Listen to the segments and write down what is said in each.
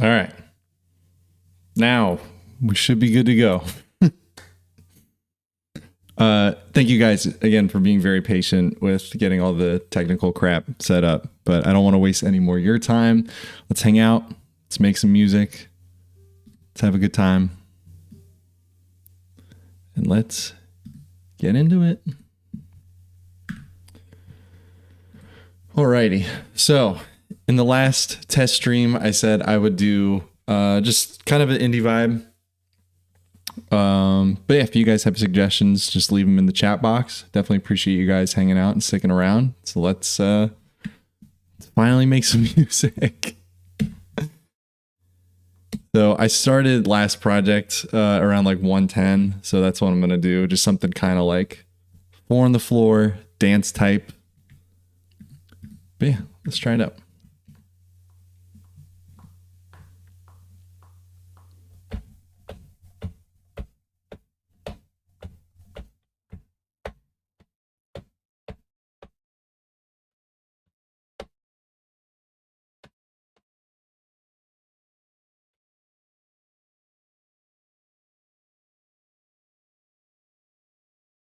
All right. Now we should be good to go. Thank you guys again for being very patient with getting all the technical crap set up, but I don't want to waste any more of your time. Let's hang out. Let's make some music. Let's have a good time. And let's get into it. Alrighty. So in the last test stream, I said I would do just kind of an indie vibe. But yeah, if you guys have suggestions, just leave them in the chat box. Definitely appreciate you guys hanging out and sticking around. So let's finally make some music. So I started last project around like 110. So that's what I'm going to do. Just something kind of like 4 on the floor, dance type. But yeah, let's try it out.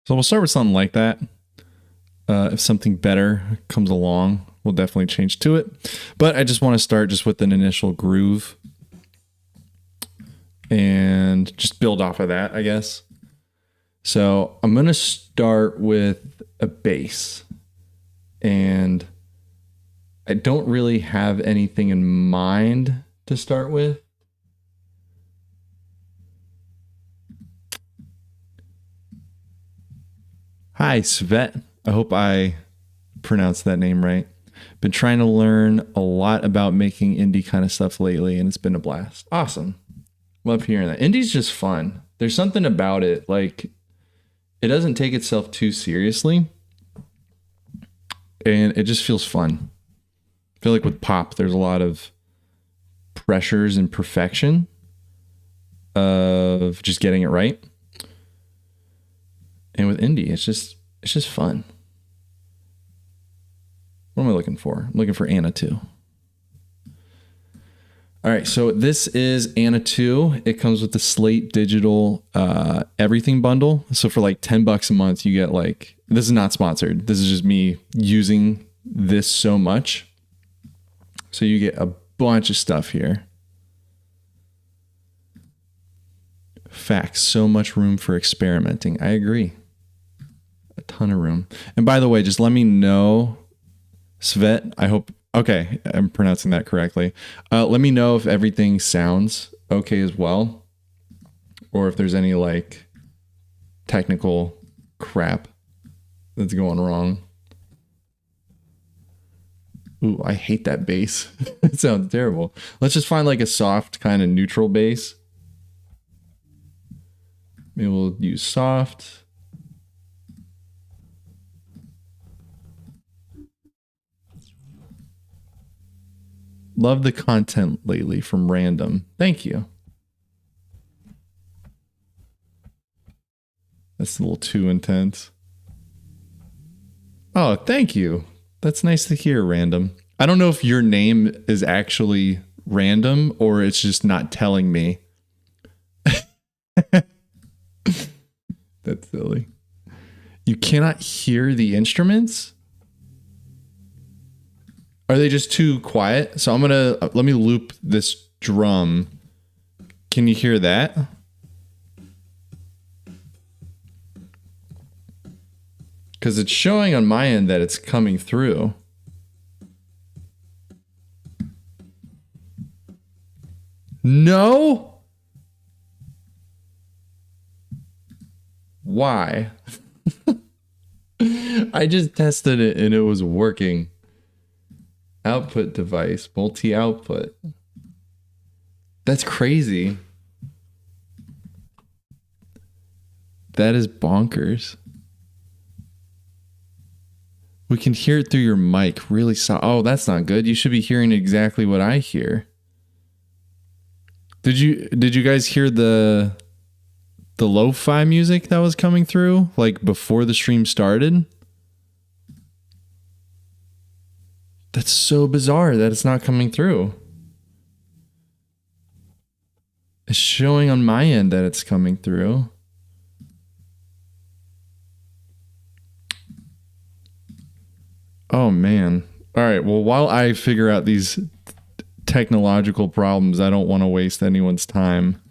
So we'll start with something like that. If something better comes along, we'll definitely change to it. But I just want to start just with an initial groove and just build off of that, I guess. So I'm going to start with a bass. And I don't really have anything in mind to start with. Hi, Svet. I hope I pronounced that name right. Been trying to learn a lot about making indie kind of stuff lately, and it's been a blast. Awesome. Love hearing that. Indie's just fun. There's something about it. Like, it doesn't take itself too seriously, and it just feels fun. I feel like with pop, there's a lot of pressures and perfection of just getting it right. And with indie, it's just fun. What am I looking for? I'm looking for Anna 2. All right, so this is Anna 2. It comes with the Slate Digital everything bundle. So for like $10 a month, you get like, this is not sponsored. This is just me using this so much. So you get a bunch of stuff here. Facts, so much room for experimenting. I agree. A ton of room. And by the way, just let me know, Svet, I hope, okay, I'm pronouncing that correctly. Let me know if everything sounds okay as well, or if there's any like technical crap that's going wrong. Ooh, I hate that bass. It sounds terrible. Let's just find like a soft kind of neutral bass. Maybe we'll use soft. Love the content lately from Random. Thank you. That's a little too intense. Oh, thank you. That's nice to hear, Random. I don't know if your name is actually Random or it's just not telling me. That's silly. You cannot hear the instruments? Are they just too quiet? So I'm gonna, let me loop this drum. Can you hear that? Because it's showing on my end that it's coming through. No? Why? I just tested it and it was working. Output device, multi-output. That's crazy. That is bonkers. We can hear it through your mic really oh, that's not good. You should be hearing exactly what I hear. Did you guys hear the lo-fi music that was coming through like before the stream started? That's so bizarre that it's not coming through. It's showing on my end that it's coming through. Oh, man. All right. Well, while I figure out these technological problems, I don't want to waste anyone's time.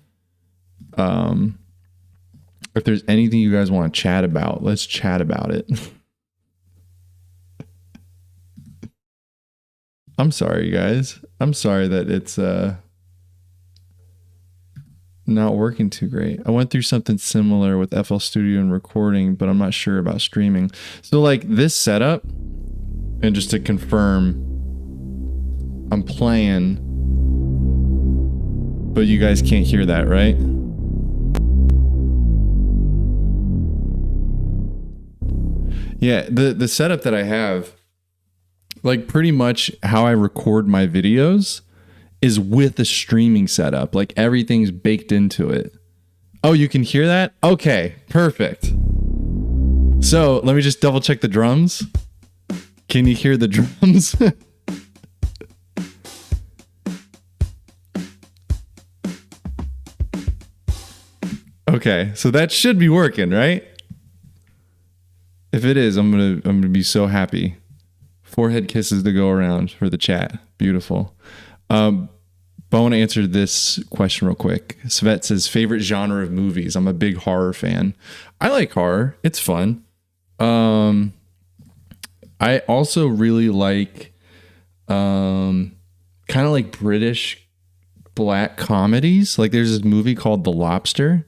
If there's anything you guys want to chat about, let's chat about it. I'm sorry, you guys. I'm sorry that it's not working too great. I went through something similar with FL Studio and recording, but I'm not sure about streaming. So like this setup, and just to confirm, I'm playing, but you guys can't hear that, right? Yeah, the setup that I have, like pretty much how I record my videos is with the streaming setup. Like everything's baked into it. Oh, you can hear that? Okay, perfect. So let me just double check the drums. Can you hear the drums? Okay, so that should be working, right? If it is, I'm gonna be so happy. Forehead kisses to go around for the chat. Beautiful. But I want to answer this question real quick. Svet says, favorite genre of movies. I'm a big horror fan. I like horror. It's fun. I also really like kind of like British black comedies. Like there's this movie called The Lobster.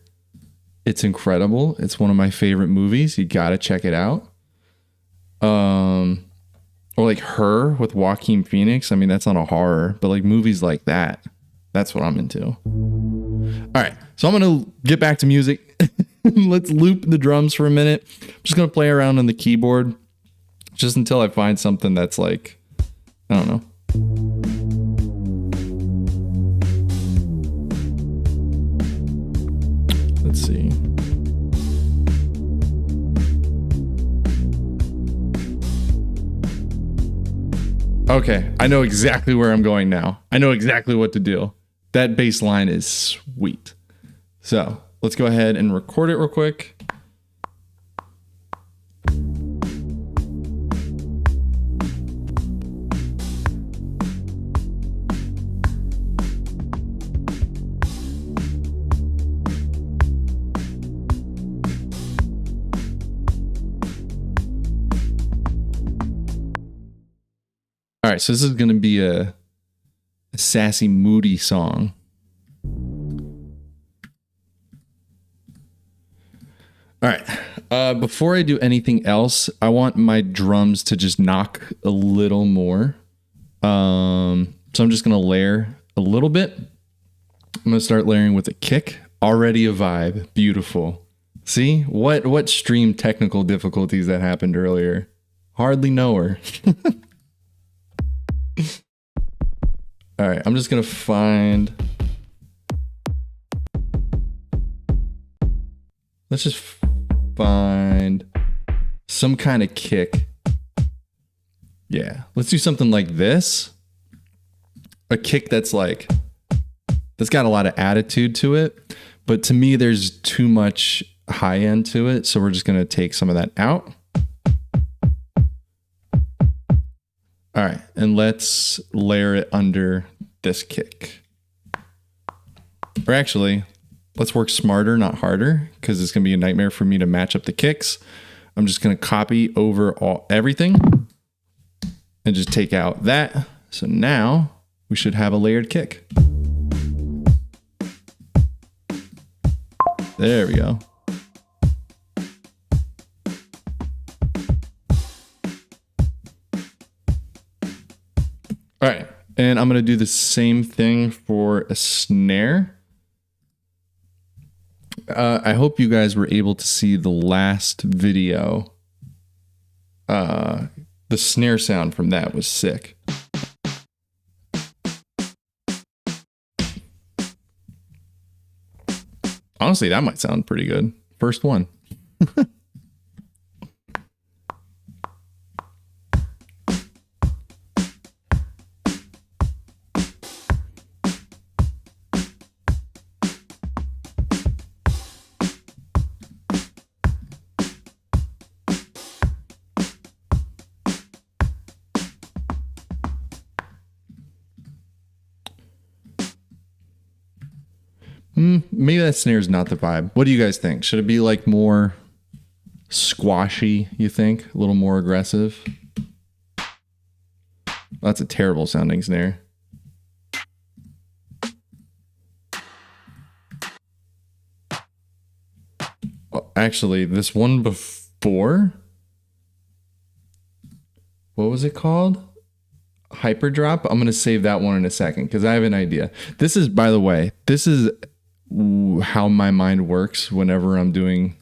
It's incredible. It's one of my favorite movies. You got to check it out. Or like Her with Joaquin Phoenix. I mean, that's not a horror, but like movies like that, that's what I'm into. All right. So I'm going to get back to music. Let's loop the drums for a minute. I'm just going to play around on the keyboard just until I find something that's like, I don't know. Let's see. Okay, I know exactly where I'm going now. I know exactly what to do. That bass line is sweet. So let's go ahead and record it real quick. All right, so this is going to be a sassy, moody song. All right, before I do anything else, I want my drums to just knock a little more. So I'm just going to layer a little bit. I'm going to start layering with a kick. Already a vibe. Beautiful. See? What stream technical difficulties that happened earlier? Hardly know her. All right, I'm just going to find... Let's just find some kind of kick. Yeah, let's do something like this. A kick that's like... That's got a lot of attitude to it. But to me, there's too much high end to it. So we're just going to take some of that out. All right, and let's layer it under this kick. Or actually, let's work smarter, not harder, because it's going to be a nightmare for me to match up the kicks. I'm just going to copy over everything and just take out that. So now we should have a layered kick. There we go. All right, and I'm going to do the same thing for a snare. I hope you guys were able to see the last video. The snare sound from that was sick. Honestly, that might sound pretty good. First one. Maybe that snare is not the vibe. What do you guys think? Should it be like more squashy, you think? A little more aggressive? That's a terrible sounding snare. Well, actually, this one before, what was it called? Hyperdrop. I'm going to save that one in a second because I have an idea. This is, by the way, this is how my mind works whenever I'm doing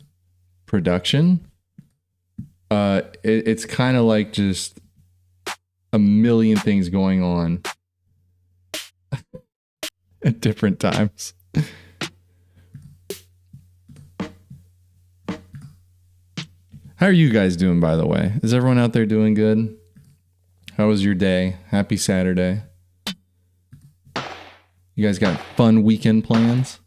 production. It's kind of like just a million things going on at different times. How are you guys doing, by the way? Is everyone out there doing good? How was your day? Happy Saturday. You guys got fun weekend plans?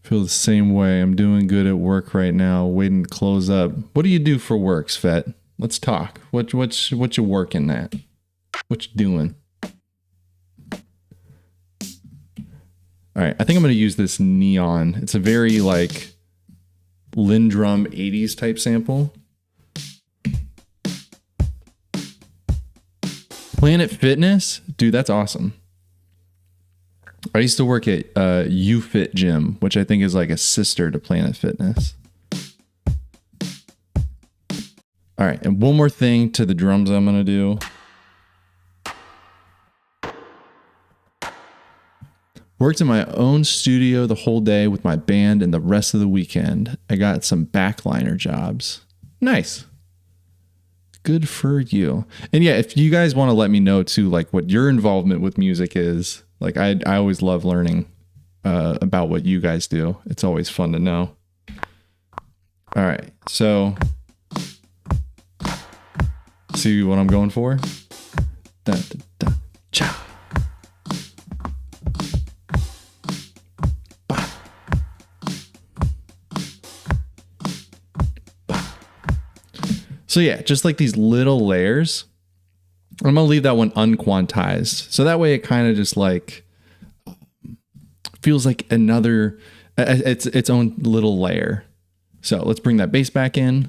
Feel the same way. I'm doing good at work right now, waiting to close up. What do you do for work, Svet? Let's talk. What you working at? What you doing? All right, I think I'm going to use this neon. It's a very like Lindrum 80s type sample. Planet Fitness? Dude, that's awesome. I used to work at UFit Gym, which I think is like a sister to Planet Fitness. All right, and one more thing to the drums I'm going to do. Worked in my own studio the whole day with my band and the rest of the weekend. I got some backliner jobs. Nice. Good for you. And yeah, if you guys want to let me know too, like what your involvement with music is, like I always love learning about what you guys do. It's always fun to know. All right, so see what I'm going for? Dun, dun, dun, cha. So yeah, just like these little layers. I'm going to leave that one unquantized. So that way it kind of just like feels like another, its own little layer. So let's bring that bass back in.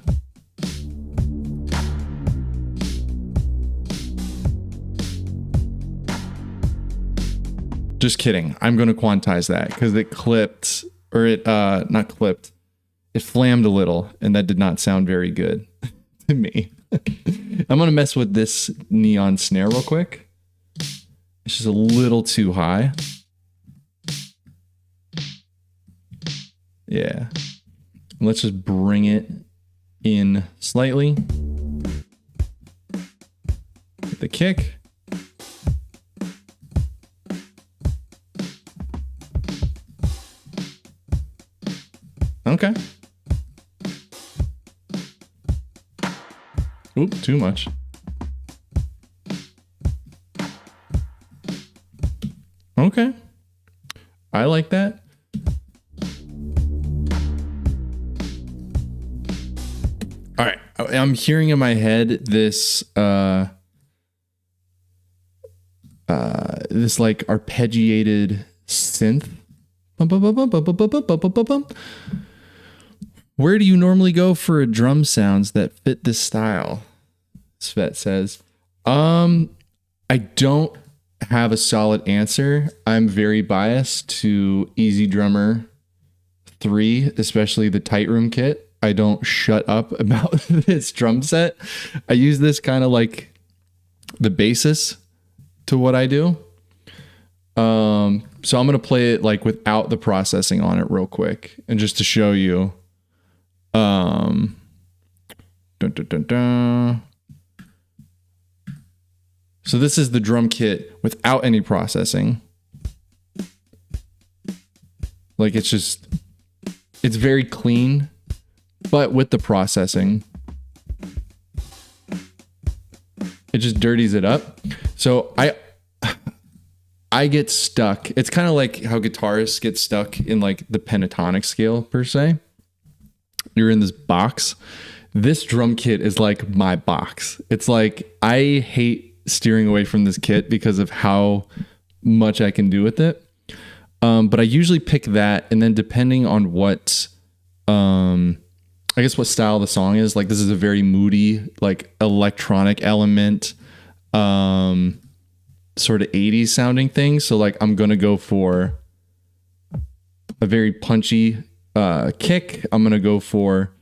Just kidding. I'm going to quantize that because it clipped, or it, not clipped, it flammed a little and that did not sound very good to me. I'm going to mess with this neon snare real quick. It's just a little too high. Yeah. Let's just bring it in slightly. With the kick. Okay. Oop, too much. Okay. I like that. All right. I'm hearing in my head this this like arpeggiated synth. Where do you normally go for drum sounds that fit this style? Svet says. I don't have a solid answer. I'm very biased to Easy Drummer 3, especially the Tight Room kit. I don't shut up about this drum set. I use this kind of like the basis to what I do. So I'm going to play it like without the processing on it real quick. And just to show you, dun, dun, dun, dun. So this is the drum kit without any processing. Like it's very clean, but with the processing, it just dirties it up. So I I get stuck. It's kind of like how guitarists get stuck in like the pentatonic scale per se. You're in this box. This drum kit is like my box. It's like I hate steering away from this kit because of how much I can do with it. But I usually pick that, and then depending on what, I guess what style the song is, like this is a very moody, like electronic element, sort of 80s sounding thing. So like I'm gonna go for a very punchy kick. I'm gonna go for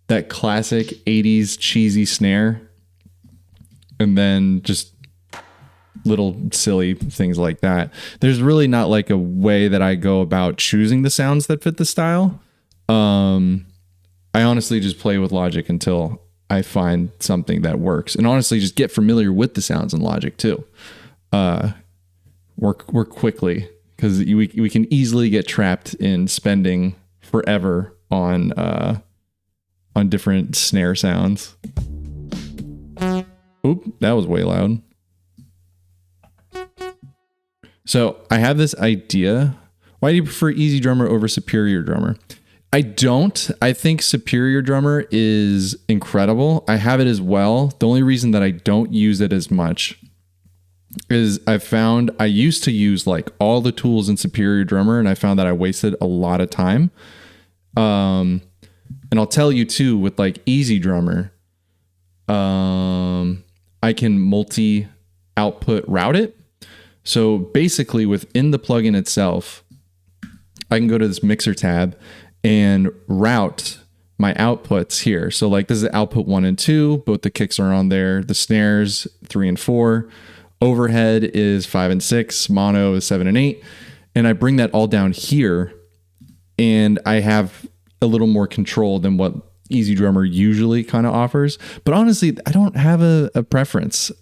that classic 80s cheesy snare, and then just little silly things like that. There's really not like a way that I go about choosing the sounds that fit the style. I honestly just play with Logic until I find something that works, and honestly just get familiar with the sounds in Logic too. Work quickly, because we can easily get trapped in spending forever on different snare sounds. Oop, that was way loud. So I have this idea. Why do you prefer Easy Drummer over Superior Drummer? I don't. I think Superior Drummer is incredible. I have it as well. The only reason that I don't use it as much is I found I used to use like all the tools in Superior Drummer, and I found that I wasted a lot of time. And I'll tell you too, with like Easy Drummer, I can multi-output route it. So basically within the plugin itself, I can go to this mixer tab and route my outputs here. So like this is output 1 and 2, both the kicks are on there, the snares 3 and 4, overhead is 5 and 6, mono is 7 and 8. And I bring that all down here, and I have a little more control than what Easy Drummer usually kind of offers. But honestly, I don't have a preference.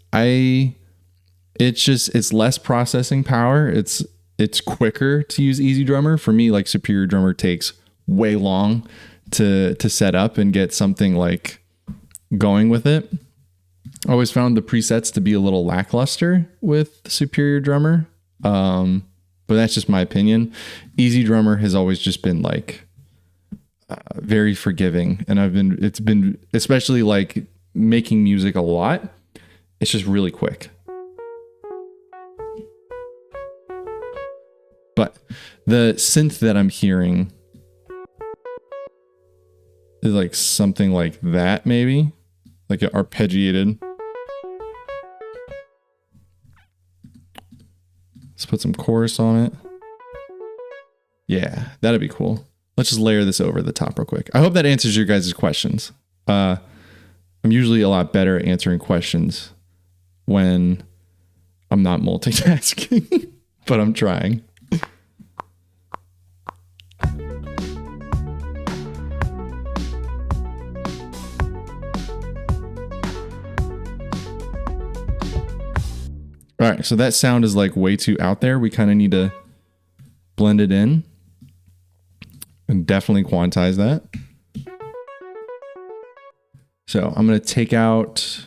It's less processing power. It's quicker to use Easy Drummer. For me, like Superior Drummer takes way long to set up and get something like going with it. I always found the presets to be a little lackluster with Superior Drummer. But that's just my opinion. Easy Drummer has always just been like very forgiving, and it's been especially like making music a lot. It's just really quick. But the synth that I'm hearing is like something like that, maybe like an arpeggiated. Let's put some chorus on it. Yeah, that'd be cool. Let's just layer this over the top real quick. I hope that answers your guys' questions. I'm usually a lot better at answering questions when I'm not multitasking, but I'm trying. All right, so that sound is like way too out there. We kind of need to blend it in and definitely quantize that. So I'm going to take out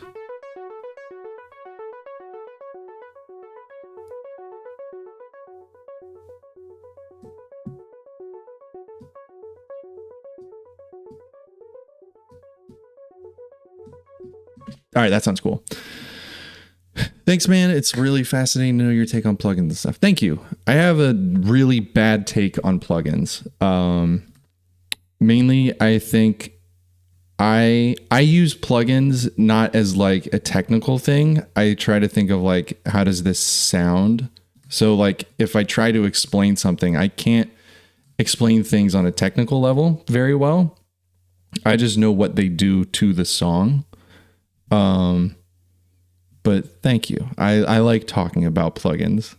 all right, that sounds cool. Thanks, man. It's really fascinating to know your take on plugins and stuff. Thank you. I have a really bad take on plugins. Mainly, I think I use plugins not as like a technical thing. I try to think of like, how does this sound? So like if I try to explain something, I can't explain things on a technical level very well. I just know what they do to the song. But thank you. I like talking about plugins.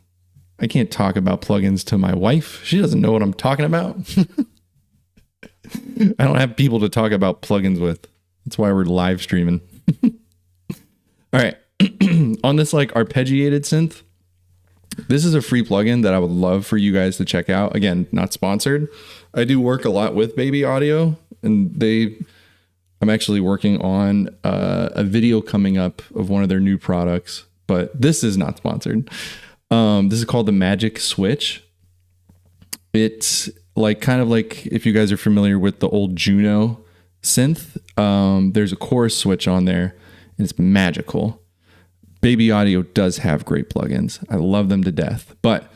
I can't talk about plugins to my wife. She doesn't know what I'm talking about. I don't have people to talk about plugins with. That's why we're live streaming. All right. On this like arpeggiated synth, this is a free plugin that I would love for you guys to check out. Again, not sponsored. I do work a lot with Baby Audio, and I'm actually working on a video coming up of one of their new products, but this is not sponsored. This is called the Magic Switch. It's like kind of like if you guys are familiar with the old Juno synth, there's a chorus switch on there and it's magical. Baby Audio does have great plugins. I love them to death, but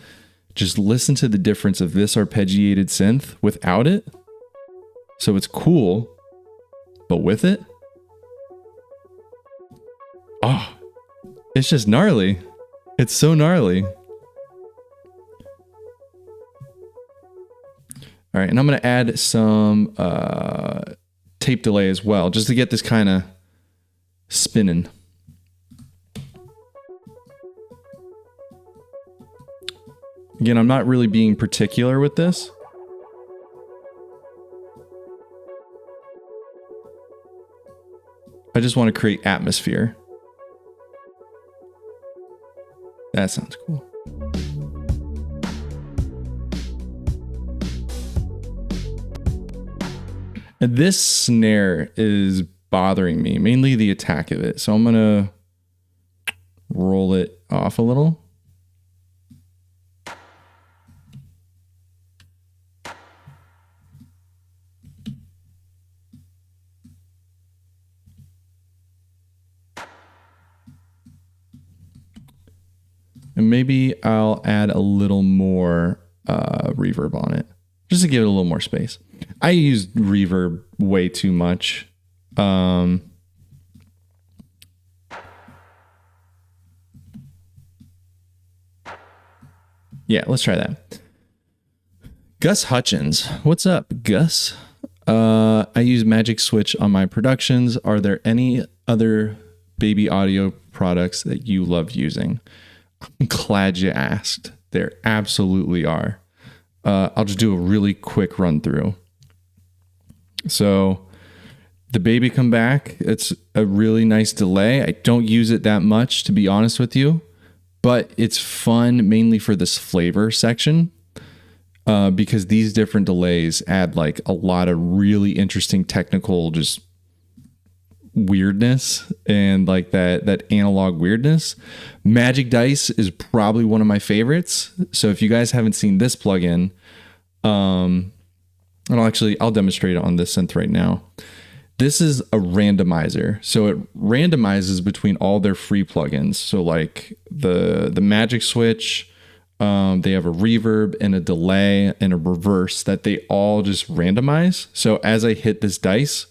just listen to the difference of this arpeggiated synth without it. So it's cool, but with it, oh, it's just gnarly. It's so gnarly. All right, and I'm going to add some tape delay as well, just to get this kind of spinning. Again, I'm not really being particular with this. I just want to create atmosphere. That sounds cool. And this snare is bothering me, mainly the attack of it. So I'm going to roll it off a little. And maybe I'll add a little more reverb on it, just to give it a little more space. I use reverb way too much. Yeah, let's try that. Gus Hutchins. What's up, Gus? I use Magic Switch on my productions. Are there any other Baby Audio products that you love using? I'm glad you asked. There absolutely are. I'll just do a really quick run through. So the Baby Come Back, it's a really nice delay. I don't use it that much, to be honest with you, but it's fun mainly for this flavor section because these different delays add like a lot of really interesting technical just weirdness and like that analog weirdness. Magic Dice is probably one of my favorites. So if you guys haven't seen this plugin, and I'll demonstrate it on this synth right now. This is a randomizer. So it randomizes between all their free plugins. So like the Magic Switch, they have a reverb and a delay and a reverse that they all just randomize. So as I hit this dice,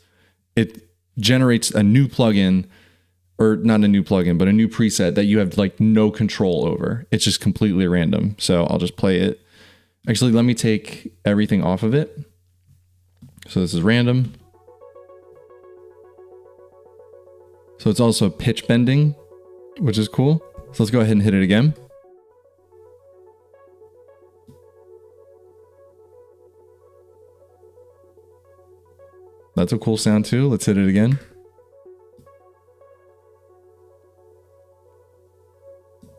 it generates a new plugin, or not a new plugin, but a new preset that you have like no control over. It's just completely random. So I'll just play it. Actually, let me take everything off of it. So this is random. So it's also pitch bending, which is cool. So let's go ahead and hit it again. That's a cool sound too. Let's hit it again.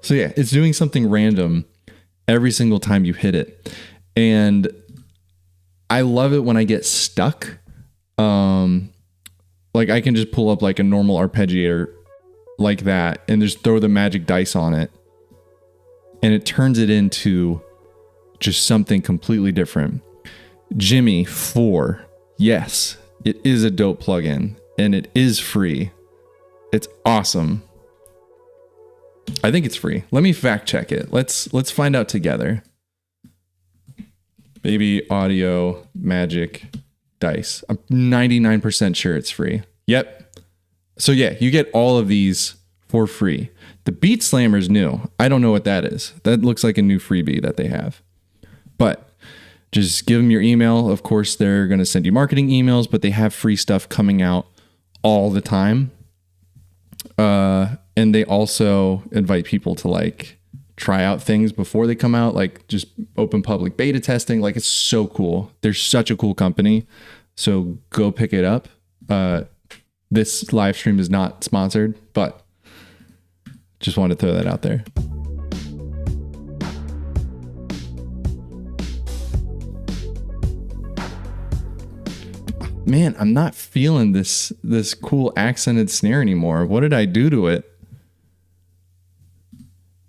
So yeah, it's doing something random every single time you hit it. And I love it when I get stuck. Like I can just pull up like a normal arpeggiator like that and just throw the Magic Dice on it. And it turns it into just something completely different. Jimmy 4. Yes, it is a dope plugin and it is free. It's awesome. I think it's free. Let me fact check it. Let's find out together. Baby Audio Magic Dice. I'm 99% sure it's free. Yep. So yeah, you get all of these for free. The Beat Slammer's new. I don't know what that is. That looks like a new freebie that they have. But just give them your email. Of course, they're going to send you marketing emails, but they have free stuff coming out all the time. And they also invite people to like try out things before they come out, like just open public beta testing. Like it's so cool. They're such a cool company. So go pick it up. This live stream is not sponsored, but just wanted to throw that out there. Man, I'm not feeling this cool accented snare anymore. What did I do to it?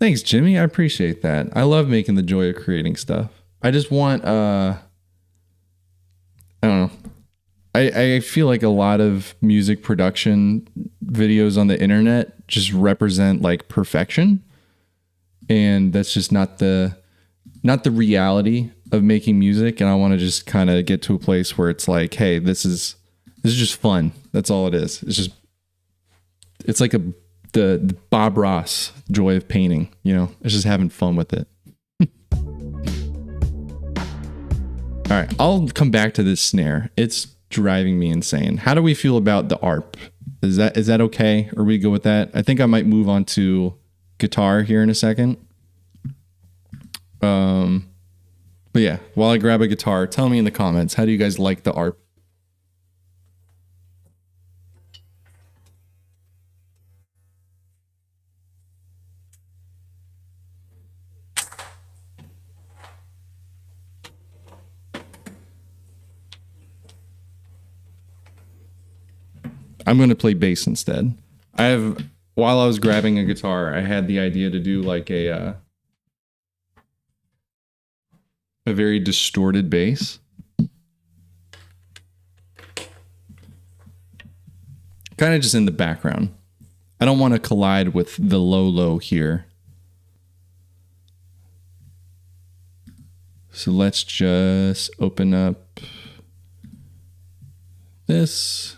Thanks, Jimmy. I appreciate that. I love making the joy of creating stuff. I just want I don't know. I feel like a lot of music production videos on the internet just represent like perfection. And that's just not the reality of making music. And I want to just kind of get to a place where it's like, hey, this is just fun. That's all it is. It's like the Bob Ross joy of painting, you know, it's just having fun with it. All right, I'll come back to this snare. It's driving me insane. How do we feel about the arp? Is that okay? Or we go with that? I think I might move on to guitar here in a second. But yeah, while I grab a guitar, tell me in the comments, how do you guys like the arp? I'm going to play bass instead. While I was grabbing a guitar, I had the idea to do like a very distorted bass. Kind of just in the background. I don't want to collide with the low here. So let's just open up this.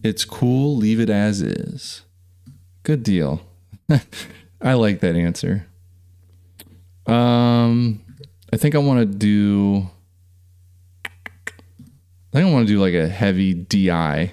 It's cool. Leave it as is. Good deal. I like that answer. I think I want to do like a heavy DI.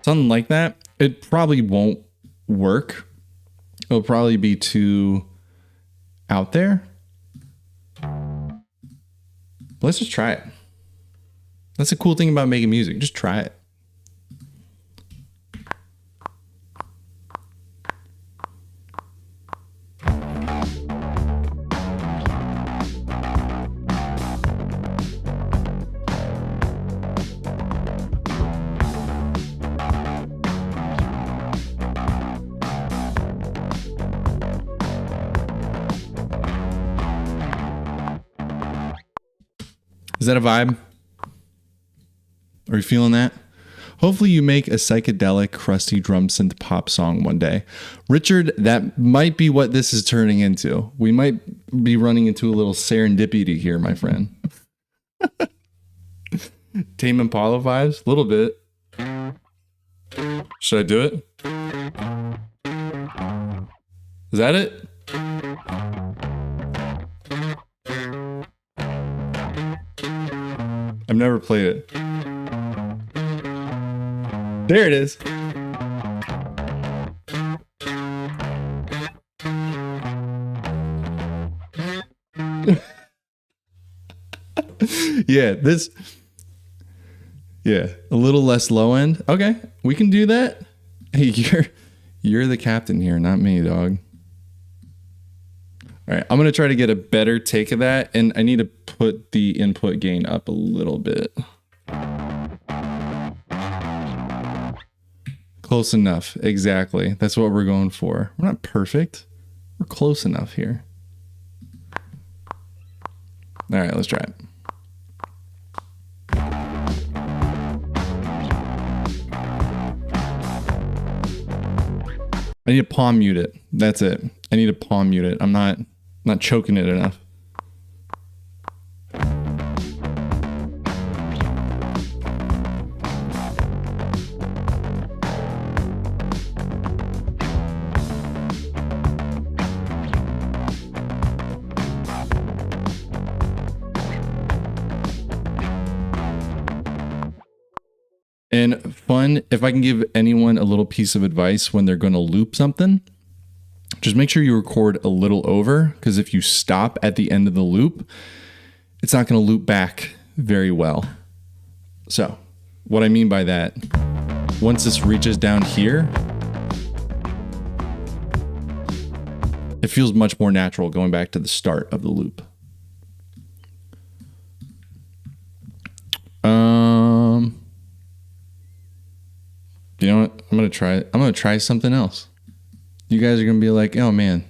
Something like that. It probably won't work. It'll probably be too out there. Let's just try it. That's the cool thing about making music. Just try it. Is that a vibe? Are you feeling that? Hopefully you make a psychedelic, crusty drum synth pop song one day. Richard, that might be what this is turning into. We might be running into a little serendipity here, my friend. Tame Impala vibes? A little bit. Should I do it? Is that it? I've never played it. There it is. Yeah, a little less low end. Okay, we can do that. Hey, you're the captain here, not me, dog. All right, I'm going to try to get a better take of that, and I need to put the input gain up a little bit. Close enough, exactly. That's what we're going for. We're not perfect. We're close enough here. All right, let's try it. I need to palm mute it. That's it. I need to palm mute it. I'm not choking it enough. And fun, if I can give anyone a little piece of advice when they're going to loop something, just make sure you record a little over, because if you stop at the end of the loop, it's not going to loop back very well. So what I mean by that, once this reaches down here, it feels much more natural going back to the start of the loop. You know what? I'm gonna try something else. You guys are gonna be like, oh man,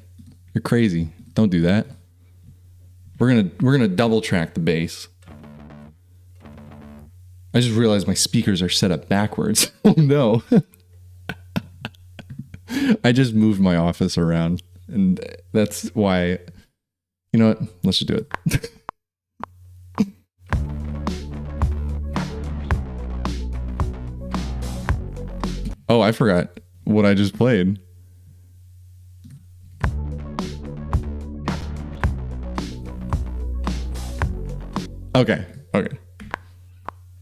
you're crazy. Don't do that. We're gonna double track the bass. I just realized my speakers are set up backwards. Oh no. I just moved my office around, and that's why, you know what? Let's just do it. Oh, I forgot what I just played. Okay.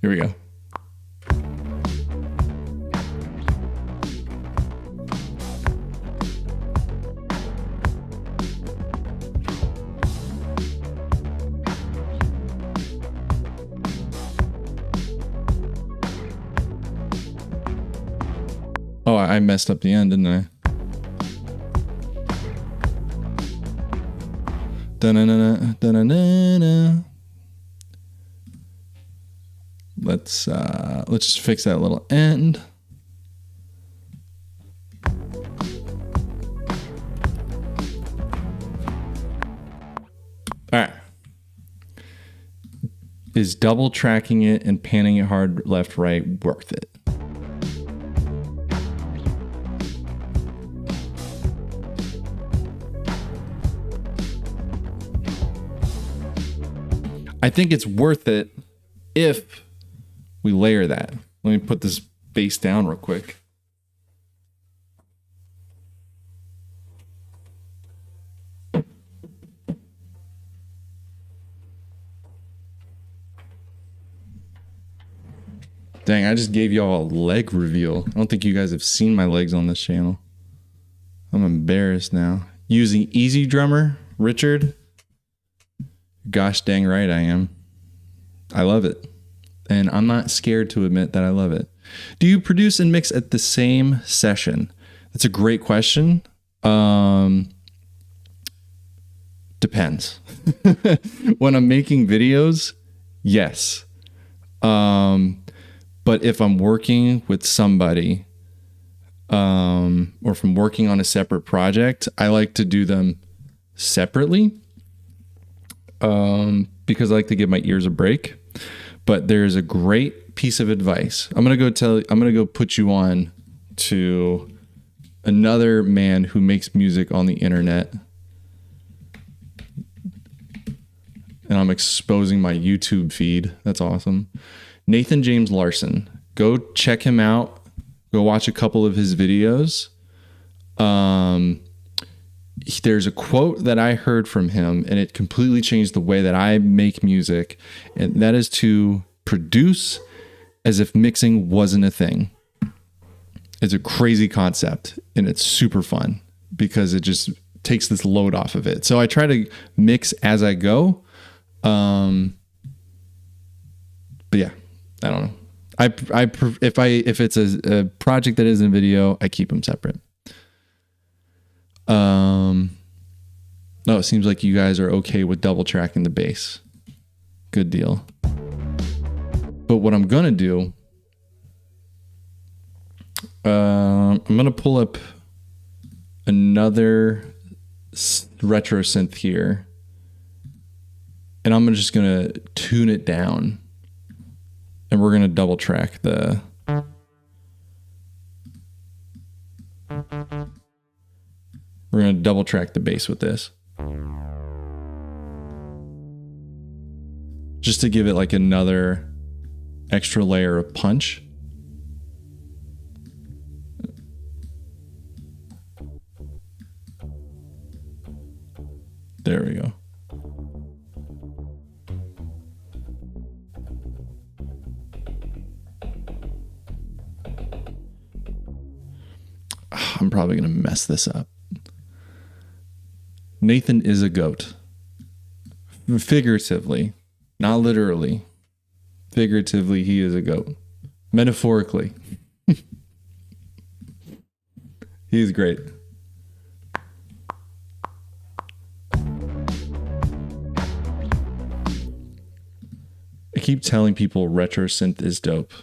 Here we go. Oh, I messed up the end, didn't I? Da-na-na-na, da-na-na-na. Let's just fix that little end. All right. Is double tracking it and panning it hard left right worth it? I think it's worth it if we layer that. Let me put this bass down real quick. Dang, I just gave y'all a leg reveal. I don't think you guys have seen my legs on this channel. I'm embarrassed now. Using Easy Drummer, Richard. Gosh dang right I am. I love it. And I'm not scared to admit that I love it. Do you produce and mix at the same session? That's a great question. Depends. When I'm making videos, yes. But if I'm working with somebody, or if I'm working on a separate project, I like to do them separately. Because I like to give my ears a break. But there's a great piece of advice. I'm going to go put you on to another man who makes music on the internet. And I'm exposing my YouTube feed. That's awesome. Nathan James Larson. Go check him out. Go watch a couple of his videos. There's a quote that I heard from him, and it completely changed the way that I make music. And that is to produce as if mixing wasn't a thing. It's a crazy concept, and it's super fun because it just takes this load off of it. So I try to mix as I go. But yeah, I don't know. If it's a project that isn't video, I keep them separate. No, it seems like you guys are okay with double tracking the bass. Good deal. But what I'm gonna do, I'm gonna pull up another retro synth here, and I'm just gonna tune it down, and we're gonna double track the. We're going to double track the bass with this. Just to give it like another extra layer of punch. There we go. I'm probably going to mess this up. Nathan is a goat. Figuratively. Not literally. Figuratively, he is a goat. Metaphorically. He's great. I keep telling people retro synth is dope.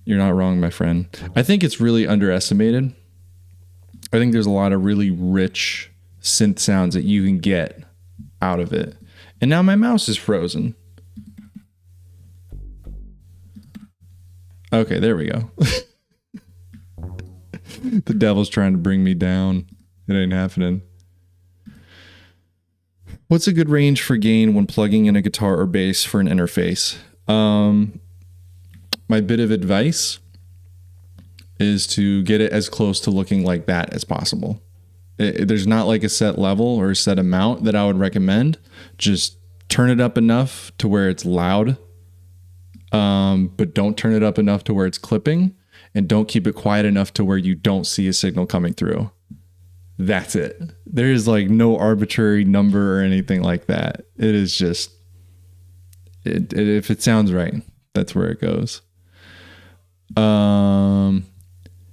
You're not wrong, my friend. I think it's really underestimated. I think there's a lot of really rich synth sounds that you can get out of it. And now my mouse is frozen. Okay, there we go. The devil's trying to bring me down. It ain't happening. What's a good range for gain when plugging in a guitar or bass for an interface? My bit of advice is to get it as close to looking like that as possible. There's not like a set level or a set amount that I would recommend. Just turn it up enough to where it's loud, but don't turn it up enough to where it's clipping, and don't keep it quiet enough to where you don't see a signal coming through. That's it. There is like no arbitrary number or anything like that. It is just, if it sounds right, that's where it goes.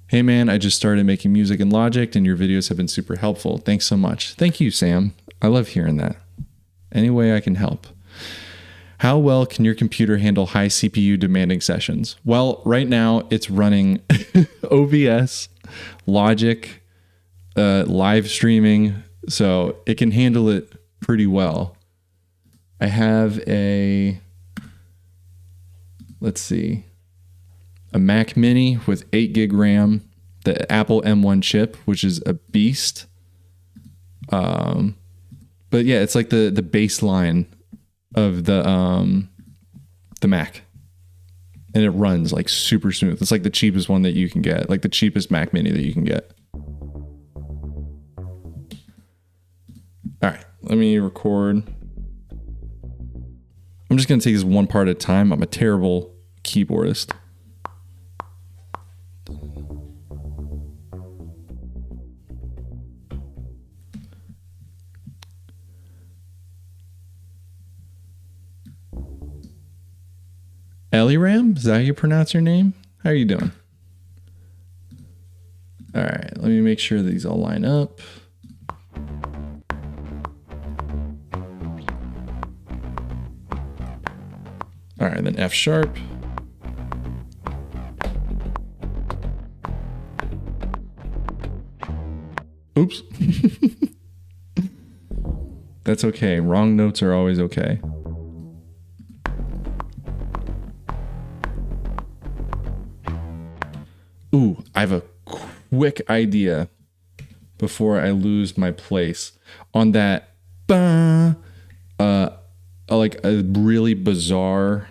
Hey man, I just started making music in Logic and your videos have been super helpful. Thanks so much. Thank you, Sam. I love hearing that. Any way I can help. How well can your computer handle high CPU demanding sessions? Well, right now it's running OBS, Logic, live streaming, so it can handle it pretty well. I have a Mac Mini with 8 gig RAM, the Apple M1 chip, which is a beast. But yeah, it's like the baseline of the Mac, and it runs like super smooth. It's like the cheapest one that you can get, like the cheapest Mac Mini that you can get. All right, let me record. I'm just going to take this one part at a time. I'm a terrible keyboardist. Eliram? Is that how you pronounce your name? How are you doing? All right, let me make sure these all line up. All right, then F sharp. Oops. That's okay. Wrong notes are always okay. Ooh, I have a quick idea before I lose my place on that. Like a really bizarre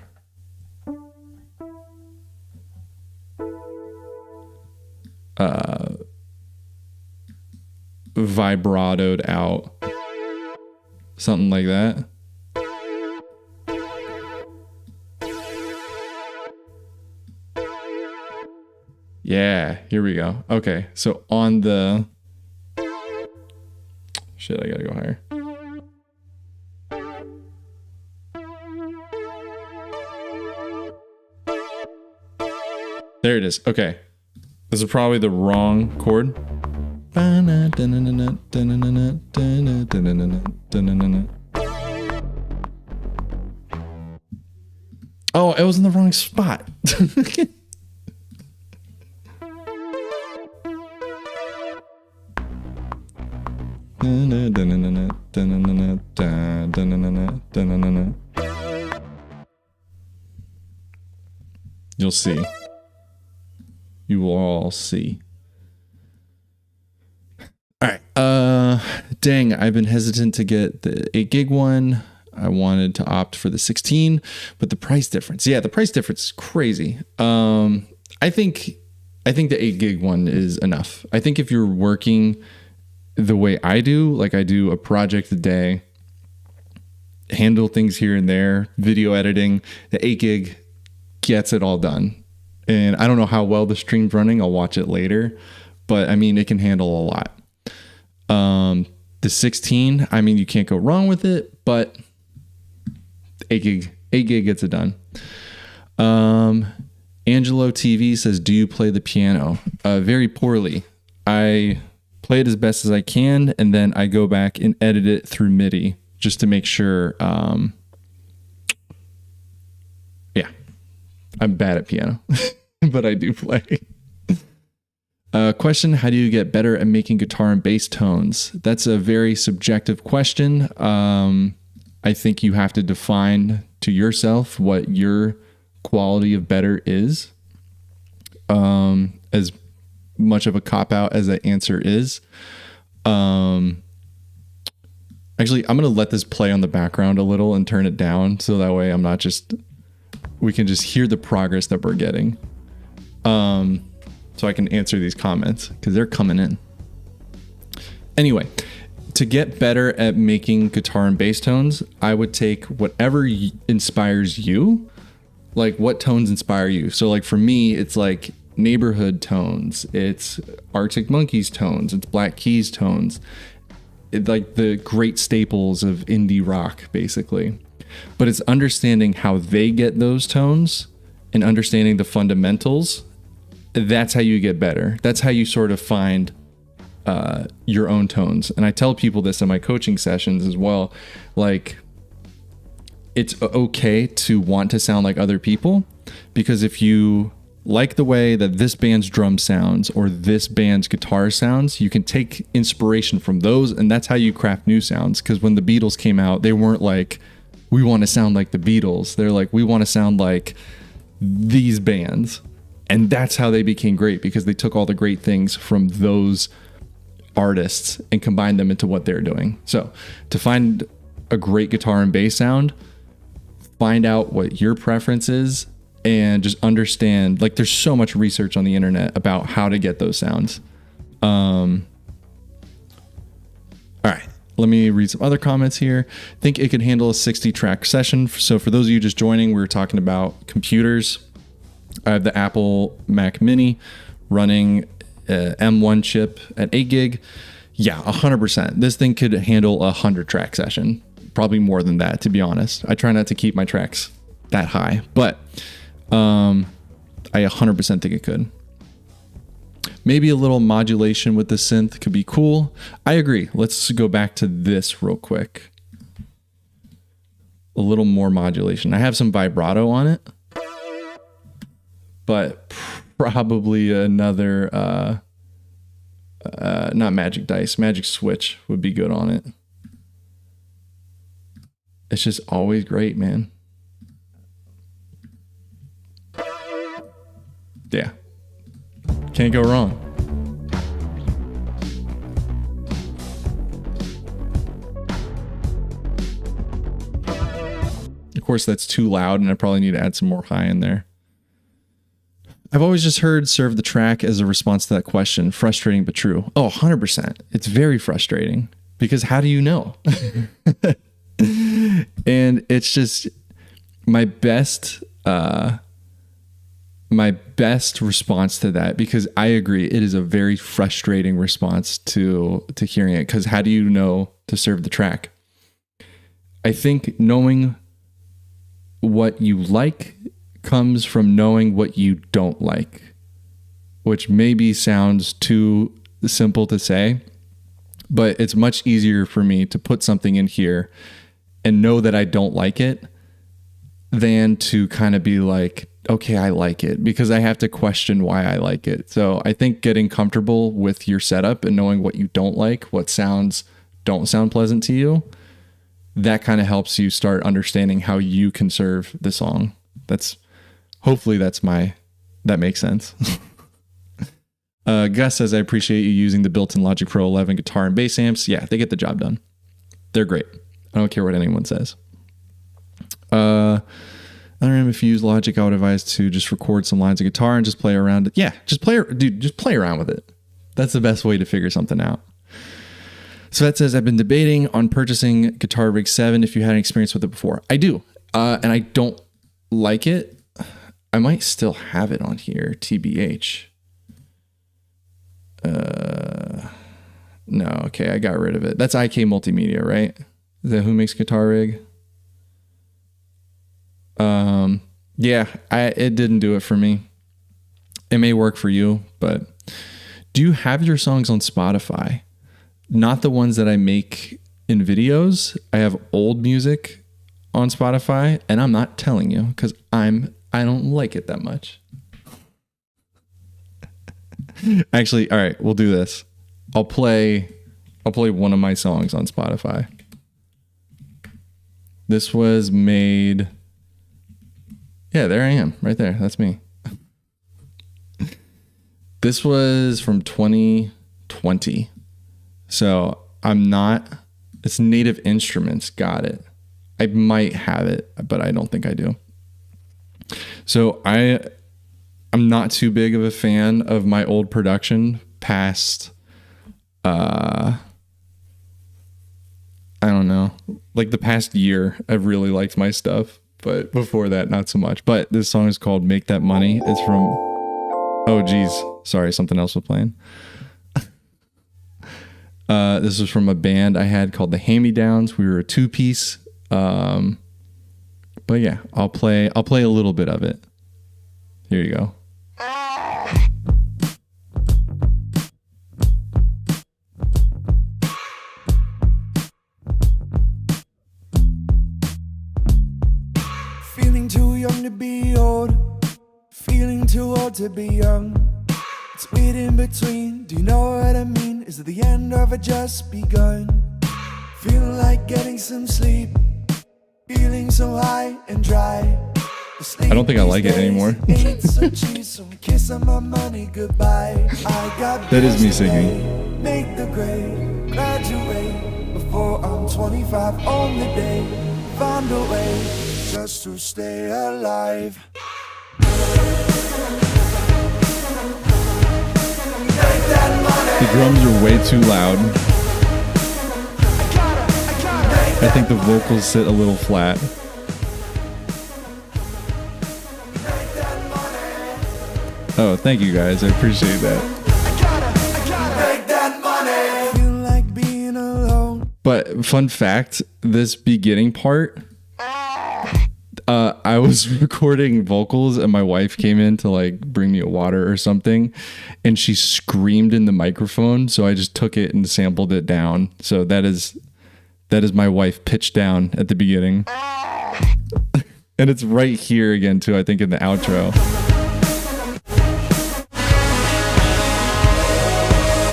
vibratoed out, something like that. Yeah, here we go. Okay, so on the shit, I gotta go higher. There it is. Okay, this is probably the wrong chord. Oh, it was in the wrong spot. You'll see. You will all see. All right. Dang, I've been hesitant to get the 8 gig one. I wanted to opt for the 16, but the price difference. Yeah, the price difference is crazy. I think the 8 gig one is enough. I think if you're working the way I do, like I do a project a day, handle things here and there, video editing, the 8 gig gets it all done. And I don't know how well the stream's running. I'll watch it later, but I mean, it can handle a lot. The 16, I mean, you can't go wrong with it, but 8 gig gets it done. Angelo TV says, do you play the piano? Very poorly. I play it as best as I can, and then I go back and edit it through MIDI just to make sure. Yeah, I'm bad at piano, but I do play. Question, how do you get better at making guitar and bass tones? That's a very subjective question. I think you have to define to yourself what your quality of better is. As much of a cop-out as that answer is. Actually, I'm going to let this play on the background a little and turn it down, so that way we can just hear the progress that we're getting. So I can answer these comments because they're coming in. Anyway, to get better at making guitar and bass tones, I would take whatever inspires you. Like, what tones inspire you? So like for me, it's like Neighborhood tones, it's Arctic Monkeys tones, it's Black Keys tones. Like the great staples of indie rock, basically. But it's understanding how they get those tones and understanding the fundamentals. That's how you get better. That's how you sort of find your own tones. And I tell people this in my coaching sessions as well. Like, it's okay to want to sound like other people, because if you like the way that this band's drum sounds or this band's guitar sounds, you can take inspiration from those, and that's how you craft new sounds. Because when the Beatles came out, they weren't like, we want to sound like the Beatles. They're like, we want to sound like these bands. And that's how they became great, because they took all the great things from those artists and combined them into what they're doing. So to find a great guitar and bass sound, find out what your preference is and just understand, like, there's so much research on the internet about how to get those sounds. All right, let me read some other comments here. Think it could handle a 60 track session. So for those of you just joining, we were talking about computers. I have the Apple Mac Mini running M1 chip at 8 gig. Yeah, 100%. This thing could handle a 100 track session. Probably more than that, to be honest. I try not to keep my tracks that high, but I 100% think it could. Maybe a little modulation with the synth could be cool. I agree. Let's go back to this real quick. A little more modulation. I have some vibrato on it, but probably another, not Magic Dice, Magic Switch would be good on it. It's just always great, man. Yeah. Can't go wrong. Of course, that's too loud, and I probably need to add some more high in there. I've always just heard serve the track as a response to that question. Frustrating, but true. Oh, 100%. It's very frustrating, because how do you know? And it's just my best response to that, because I agree, it is a very frustrating response to hearing it, because how do you know to serve the track? I think knowing what you like comes from knowing what you don't like, which maybe sounds too simple to say, but it's much easier for me to put something in here and know that I don't like it than to kind of be like, okay, I like it, because I have to question why I like it. So I think getting comfortable with your setup and knowing what you don't like, what sounds don't sound pleasant to you, that kind of helps you start understanding how you can serve the song. Hopefully that makes sense. Gus says, I appreciate you using the built-in Logic Pro 11 guitar and bass amps. Yeah, they get the job done. They're great. I don't care what anyone says. I don't know if you use Logic, I would advise to just record some lines of guitar and just play around it. Yeah, just play around with it. That's the best way to figure something out. So that says, I've been debating on purchasing Guitar Rig 7 if you had an experience with it before. I do. And I don't like it. I might still have it on here, TBH. No, okay, I got rid of it. That's IK Multimedia, right? Is that who makes Guitar Rig? Yeah, it didn't do it for me. It may work for you, but do you have your songs on Spotify? Not the ones that I make in videos. I have old music on Spotify, and I'm not telling you because I don't like it that much. Actually, all right, we'll do this. I'll play one of my songs on Spotify. This was made. Yeah, there I am, right there. That's me. This was from 2020. So it's Native Instruments. Got it. I might have it, but I don't think I do. So I'm not too big of a fan of my old production past, I don't know, like the past year. I've really liked my stuff, but before that, not so much. But this song is called Make That Money. It's from, oh geez, sorry, something else was playing. This was from a band I had called the Hand-Me-Downs. We were a 2-piece. But yeah, I'll play a little bit of it. Here you go. Feeling too young to be old, feeling too old to be young. It's weird in between, do you know what I mean? Is it the end or have I just begun? Feeling like getting some sleep, feeling so high and dry. I don't think I like it anymore. That is me singing. Make the grade, graduate before I'm 25 on the day. Find a way just to stay alive. The drums are way too loud. I think the vocals sit a little flat. Oh, thank you guys. I appreciate that. But fun fact, this beginning part, I was recording vocals and my wife came in to like bring me a water or something and she screamed in the microphone. So I just took it and sampled it down. So that is my wife pitched down at the beginning. And it's right here again too, I think in the outro.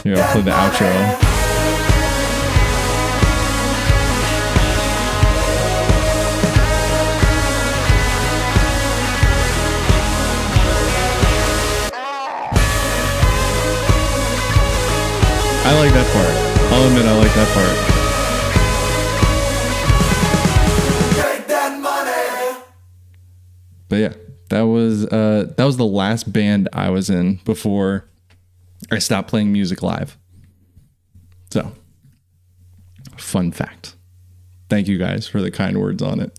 Here, I'll play the outro. I like that part. I'll admit I like that part. But yeah, that was the last band I was in before I stopped playing music live. So, fun fact. Thank you guys for the kind words on it.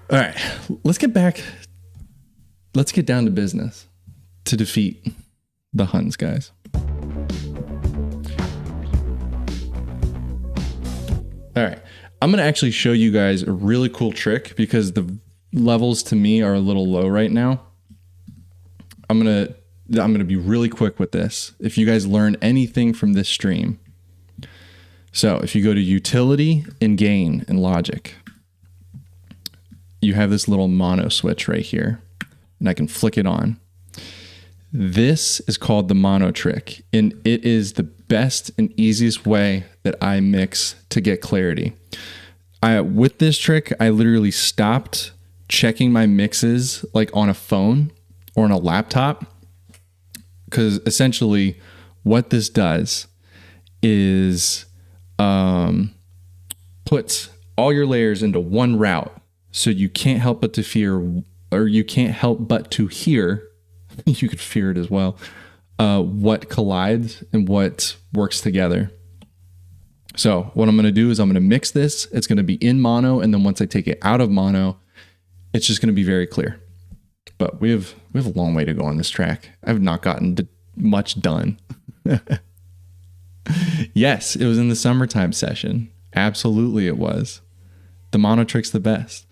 All right, let's get down to business to defeat the Huns, guys. All right, I'm going to actually show you guys a really cool trick because the levels to me are a little low right now. I'm going to be really quick with this. If you guys learn anything from this stream. So if you go to utility and gain in Logic, you have this little mono switch right here and I can flick it on. This is called the mono trick and it is the best and easiest way that I mix to get clarity. With this trick, I literally stopped checking my mixes like on a phone or on a laptop, because essentially what this does is puts all your layers into one route, so you can't help but to fear, or you can't help but to hear, you could fear it as well, what collides and what works together. So what I'm going to do is I'm going to mix this. It's going to be in mono, and then once I take it out of mono, it's just going to be very clear. But we have a long way to go on this track. I've not gotten much done. Yes, it was in the summertime session. Absolutely, it was. The monotrick's the best.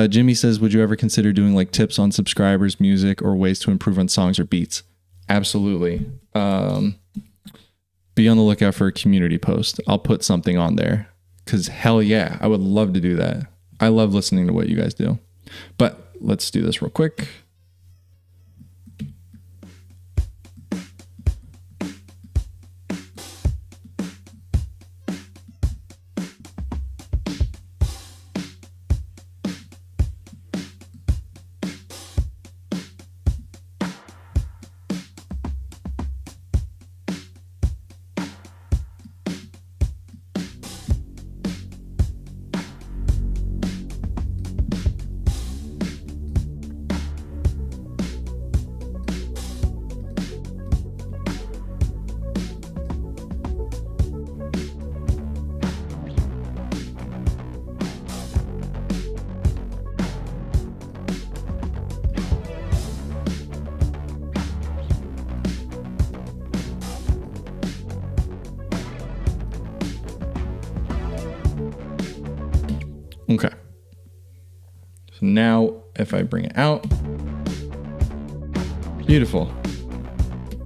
Jimmy says, would you ever consider doing like tips on subscribers, music, or ways to improve on songs or beats? Absolutely. Be on the lookout for a community post. I'll put something on there because hell yeah, I would love to do that. I love listening to what you guys do. But let's do this real quick. Okay. So now if I bring it out, beautiful.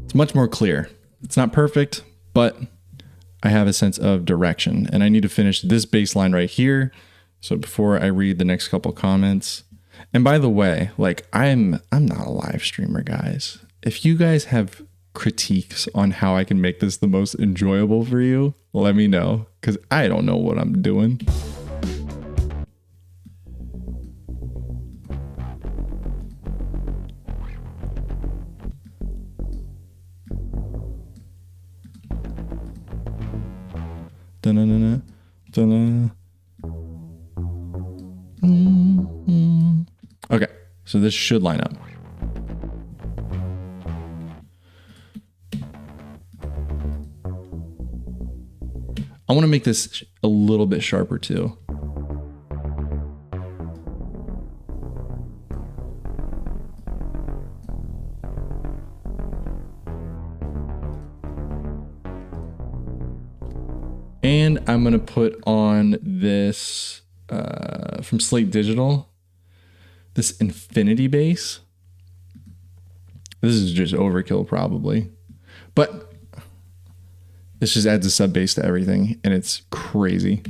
It's much more clear. It's not perfect, but I have a sense of direction and I need to finish this bass line right here. So before I read the next couple comments, and by the way, like I'm not a live streamer, guys. If you guys have critiques on how I can make this the most enjoyable for you, let me know because I don't know what I'm doing. Da-na-na-na, da-na. Okay, so this should line up. I want to make this a little bit sharper too. And I'm going to put on this from Slate Digital, this infinity bass. This is just overkill probably, but this just adds a sub bass to everything and it's crazy.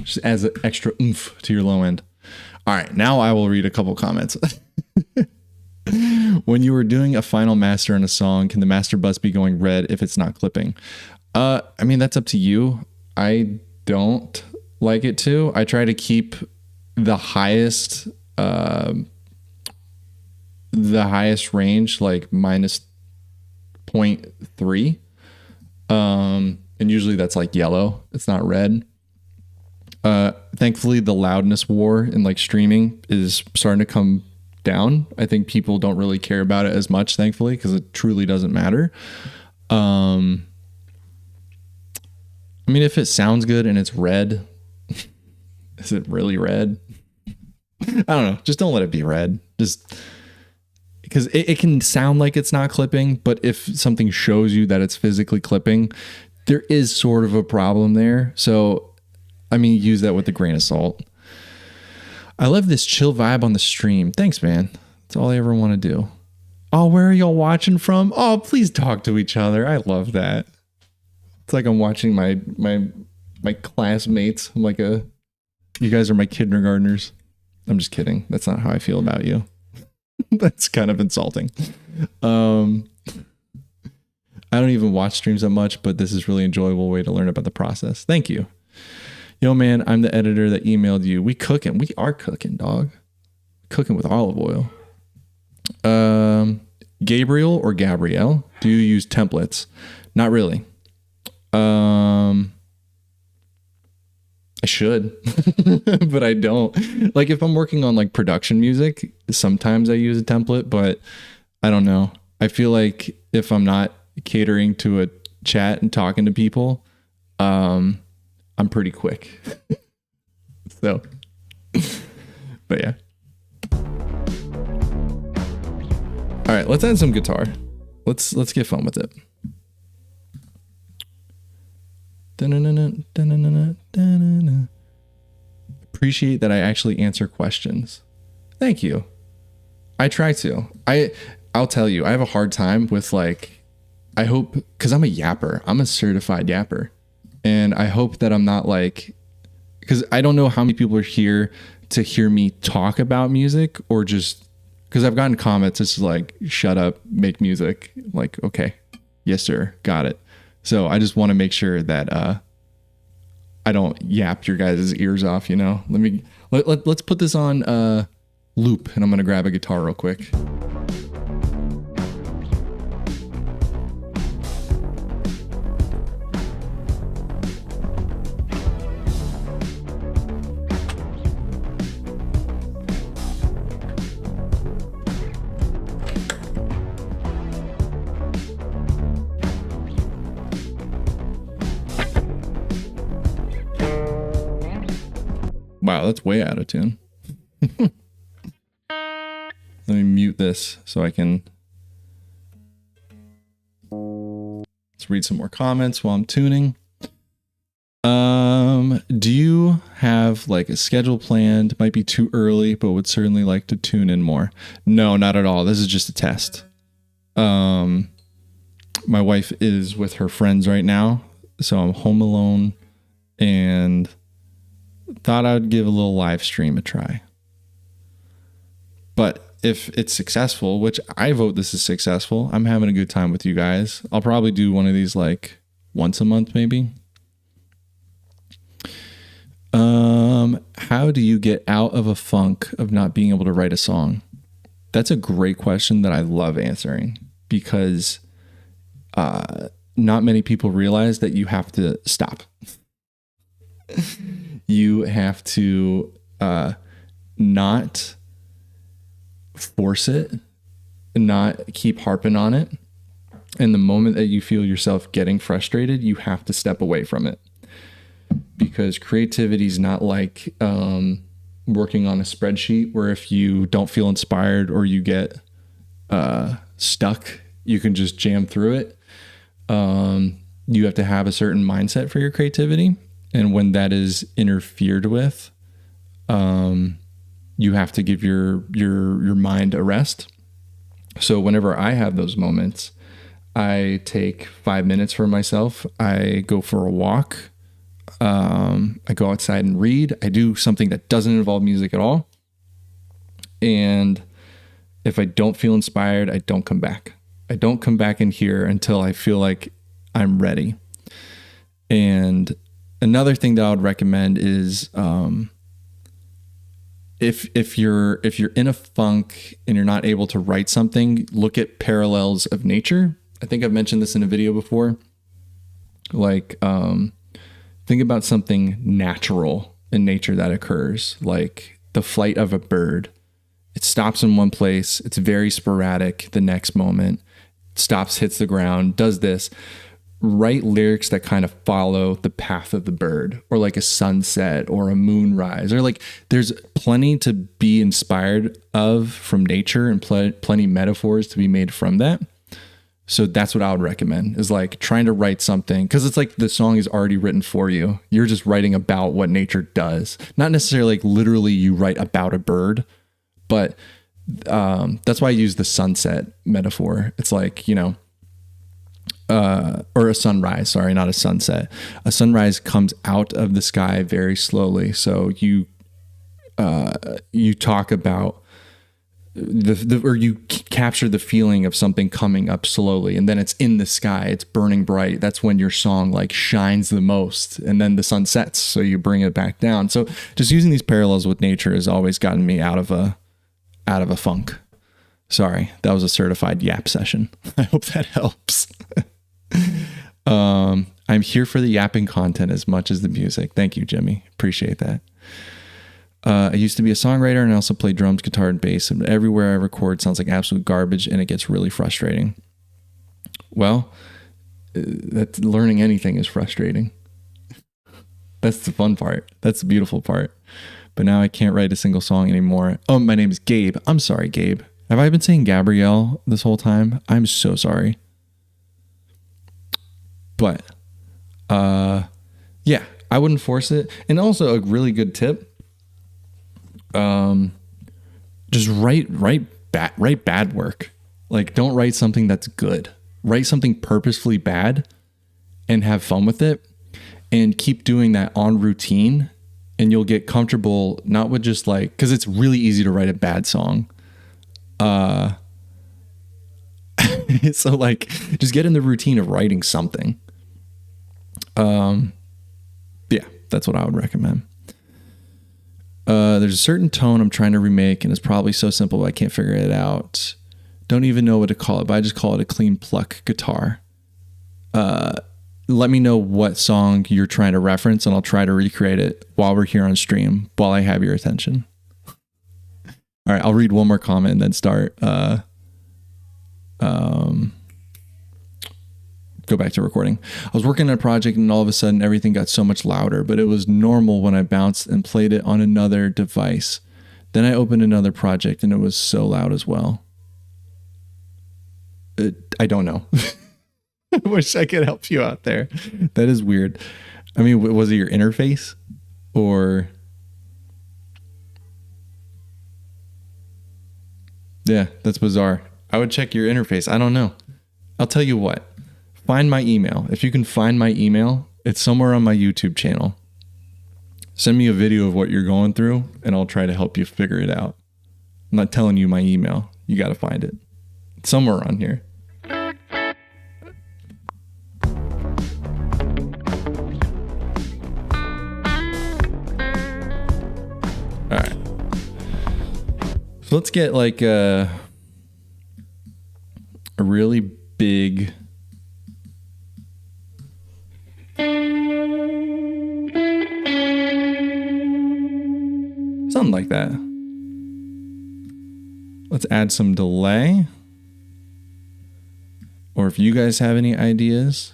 Just adds an extra oomph to your low end. All right, now I will read a couple comments. When you were doing a final master on a song, can the master bus be going red if it's not clipping? I mean, that's up to you. I don't like it to. I try to keep the highest range, like minus 0.3. And usually that's like yellow. It's not red. Thankfully the loudness war in like streaming is starting to come down. I think people don't really care about it as much, thankfully, because it truly doesn't matter. I mean, if it sounds good and it's red, is it really red? I don't know. Just don't let it be red. Just because it can sound like it's not clipping, but if something shows you that it's physically clipping, there is sort of a problem there. So, I mean, use that with a grain of salt. I love this chill vibe on the stream. Thanks, man. That's all I ever want to do. Oh, where are y'all watching from? Oh, please talk to each other. I love that. It's like I'm watching my classmates. I'm like you guys are my kindergartners. I'm just kidding. That's not how I feel about you. That's kind of insulting. I don't even watch streams that much, but this is really enjoyable way to learn about the process. Thank you. Yo, man, I'm the editor that emailed you. We cooking. We are cooking, dog. Cooking with olive oil. Gabriel or Gabrielle, do you use templates? Not really. I should, but I don't. Like if I'm working on like production music, sometimes I use a template, but I don't know. I feel like if I'm not catering to a chat and talking to people, I'm pretty quick. So, but yeah. All right, let's add some guitar. Let's get fun with it. Appreciate that I actually answer questions. Thank you. I try to. I'll tell you, I have a hard time with like, I hope, because I'm a yapper. I'm a certified yapper. And I hope that I'm not like, because I don't know how many people are here to hear me talk about music or just, because I've gotten comments, it's like, shut up, make music. Like, okay, yes, sir, got it. So I just want to make sure that I don't yap your guys' ears off, you know? Let's put this on loop, and I'm going to grab a guitar real quick. Wow, that's way out of tune. Let me mute this so I can... Let's read some more comments while I'm tuning. Do you have like a schedule planned? Might be too early, but would certainly like to tune in more. No, not at all. This is just a test. My wife is with her friends right now, so I'm home alone and thought I'd give a little live stream a try. But if it's successful, which I vote this is successful, I'm having a good time with you guys. I'll probably do one of these like once a month, maybe. How do you get out of a funk of not being able to write a song? That's a great question that I love answering, because not many people realize that you have to stop. You have to not force it, not keep harping on it. And the moment that you feel yourself getting frustrated, you have to step away from it. Because creativity is not like working on a spreadsheet where if you don't feel inspired or you get stuck, you can just jam through it. You have to have a certain mindset for your creativity. And when that is interfered with, you have to give your mind a rest. So whenever I have those moments, I take 5 minutes for myself. I go for a walk. I go outside and read. I do something that doesn't involve music at all. And if I don't feel inspired, I don't come back. I don't come back in here until I feel like I'm ready. And another thing that I would recommend is if you're in a funk and you're not able to write something, look at parallels of nature. I think I've mentioned this in a video before. Like think about something natural in nature that occurs, like the flight of a bird. It stops in one place. It's very sporadic. The next moment, it stops, hits the ground, does this. Write lyrics that kind of follow the path of the bird, or like a sunset or a moonrise, or like there's plenty to be inspired of from nature and plenty metaphors to be made from that. So that's what I would recommend, is like trying to write something, because it's like the song is already written for you. You're just writing about what nature does. Not necessarily like literally you write about a bird, but that's why I use the sunset metaphor. It's like, you know, or a sunrise, sorry, not a sunset. A sunrise comes out of the sky very slowly. So you talk about or you capture the feeling of something coming up slowly, and then it's in the sky, it's burning bright. That's when your song like shines the most, and then the sun sets, so you bring it back down. So just using these parallels with nature has always gotten me out of a funk. Sorry, that was a certified yap session. I hope that helps. I'm here for the yapping content as much as the music. Thank you, Jimmy. Appreciate that. I used to be a songwriter, and I also play drums, guitar, and bass. And everywhere I record sounds like absolute garbage, and it gets really frustrating. Well, that learning anything is frustrating. That's the fun part. That's the beautiful part. But now I can't write a single song anymore. Oh, my name is Gabe. I'm sorry, Gabe. Have I been saying Gabrielle this whole time? I'm so sorry. But yeah, I wouldn't force it. And also a really good tip. Just write bad work. Like, don't write something that's good. Write something purposefully bad and have fun with it, and keep doing that on routine, and you'll get comfortable, not with just like, because it's really easy to write a bad song. So like, just get in the routine of writing something. Yeah, that's what I would recommend. There's a certain tone I'm trying to remake, and it's probably so simple I can't figure it out. Don't even know what to call it, but I just call it a clean pluck guitar. Let me know what song you're trying to reference, and I'll try to recreate it while we're here on stream, while I have your attention. All right, I'll read one more comment and then start. Go back to recording. I was working on a project, and all of a sudden everything got so much louder, but it was normal when I bounced and played it on another device. Then I opened another project, and it was so loud as well. I don't know. I wish I could help you out there. That is weird. I mean, was it your interface or? Yeah, that's bizarre. I would check your interface. I don't know. I'll tell you what. Find my email. If you can find my email, it's somewhere on my YouTube channel. Send me a video of what you're going through, and I'll try to help you figure it out. I'm not telling you my email. You got to find it. It's somewhere on here. All right. So let's get like a really big something like that. Let's add some delay. Or if you guys have any ideas.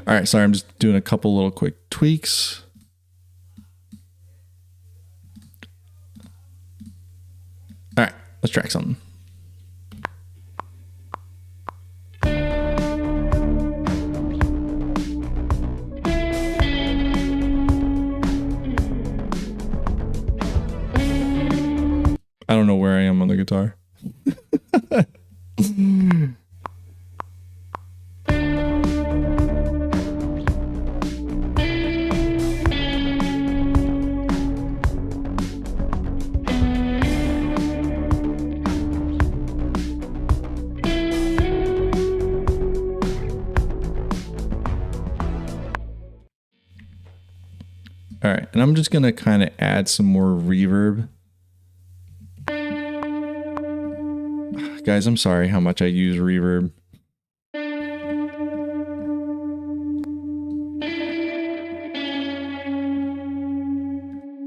All right, sorry, I'm just doing a couple little quick tweaks. All right, let's track something. I don't know where I am on the guitar. All right, and I'm just going to kind of add some more reverb. Guys, I'm sorry how much I use reverb.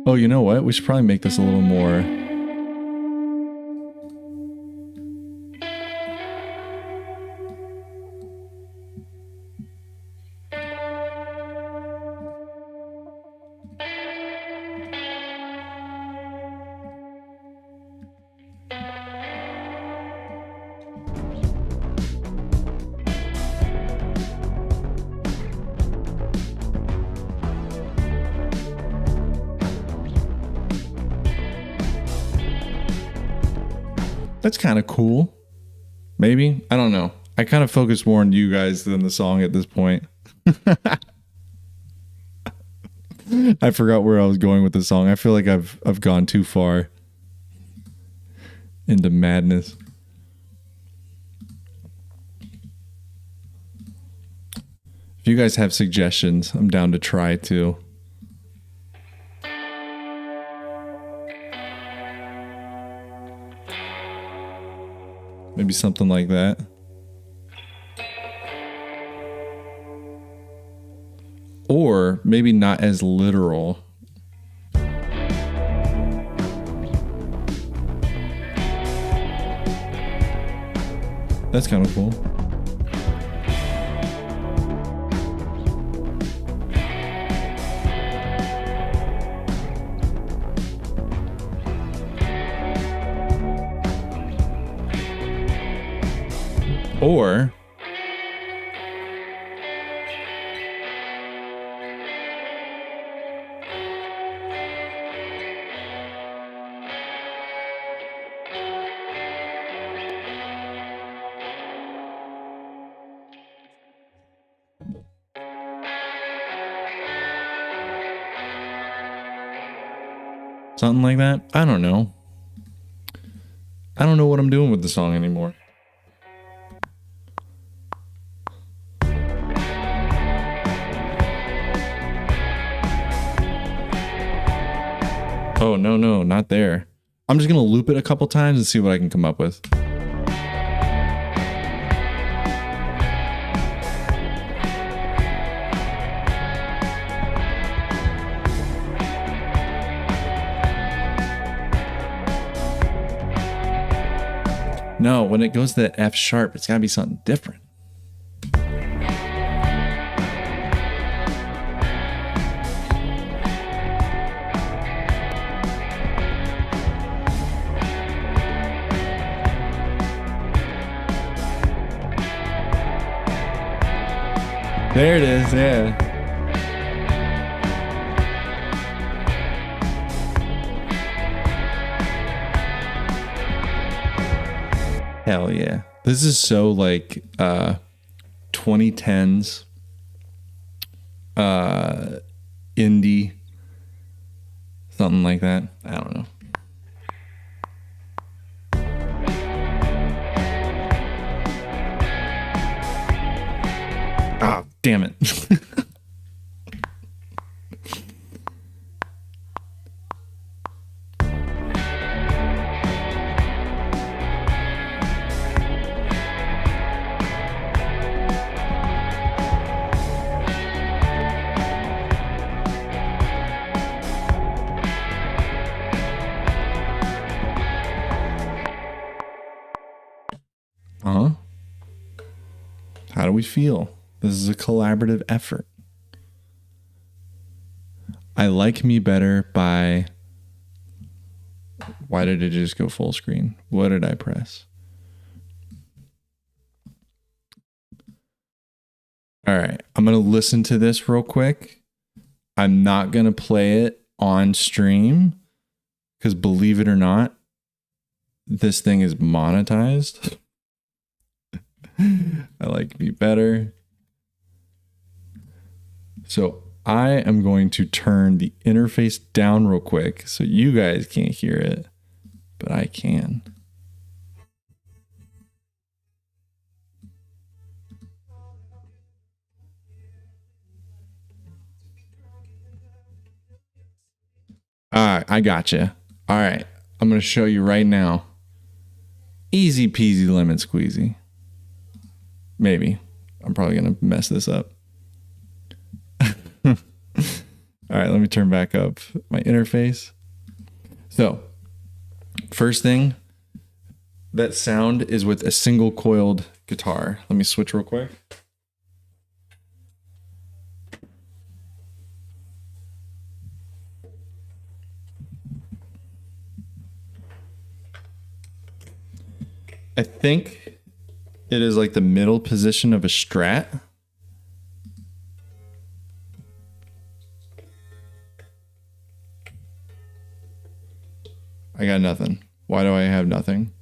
Oh, you know what? We should probably make this a little more. That's kind of cool. Maybe. I don't know. I kind of focus more on you guys than the song at this point. I forgot where I was going with the song. I feel like I've gone too far into madness. If you guys have suggestions, I'm down to try too. Maybe something like that. Or maybe not as literal. That's kind of cool. Or something like that. I don't know. I don't know what I'm doing with the song anymore. Oh, no, not there. I'm just going to loop it a couple times and see what I can come up with. No, when it goes to that F sharp, it's got to be something different. There it is, yeah. Hell yeah. This is so like 2010s indie, something like that. I don't know. Ah, damn it. How do we feel? This is a collaborative effort. I Like Me Better by... Why did it just go full screen? What did I press? All right. I'm going to listen to this real quick. I'm not going to play it on stream because believe it or not, this thing is monetized. I Like Me Better. So I am going to turn the interface down real quick so you guys can't hear it, but I can. All right, I gotcha. All right, I'm going to show you right now. Easy peasy lemon squeezy. Maybe. I'm probably going to mess this up. All right, let me turn back up my interface. So, first thing, that sound is with a single coiled guitar. Let me switch real quick. I think it is like the middle position of a Strat. I got nothing. Why do I have nothing?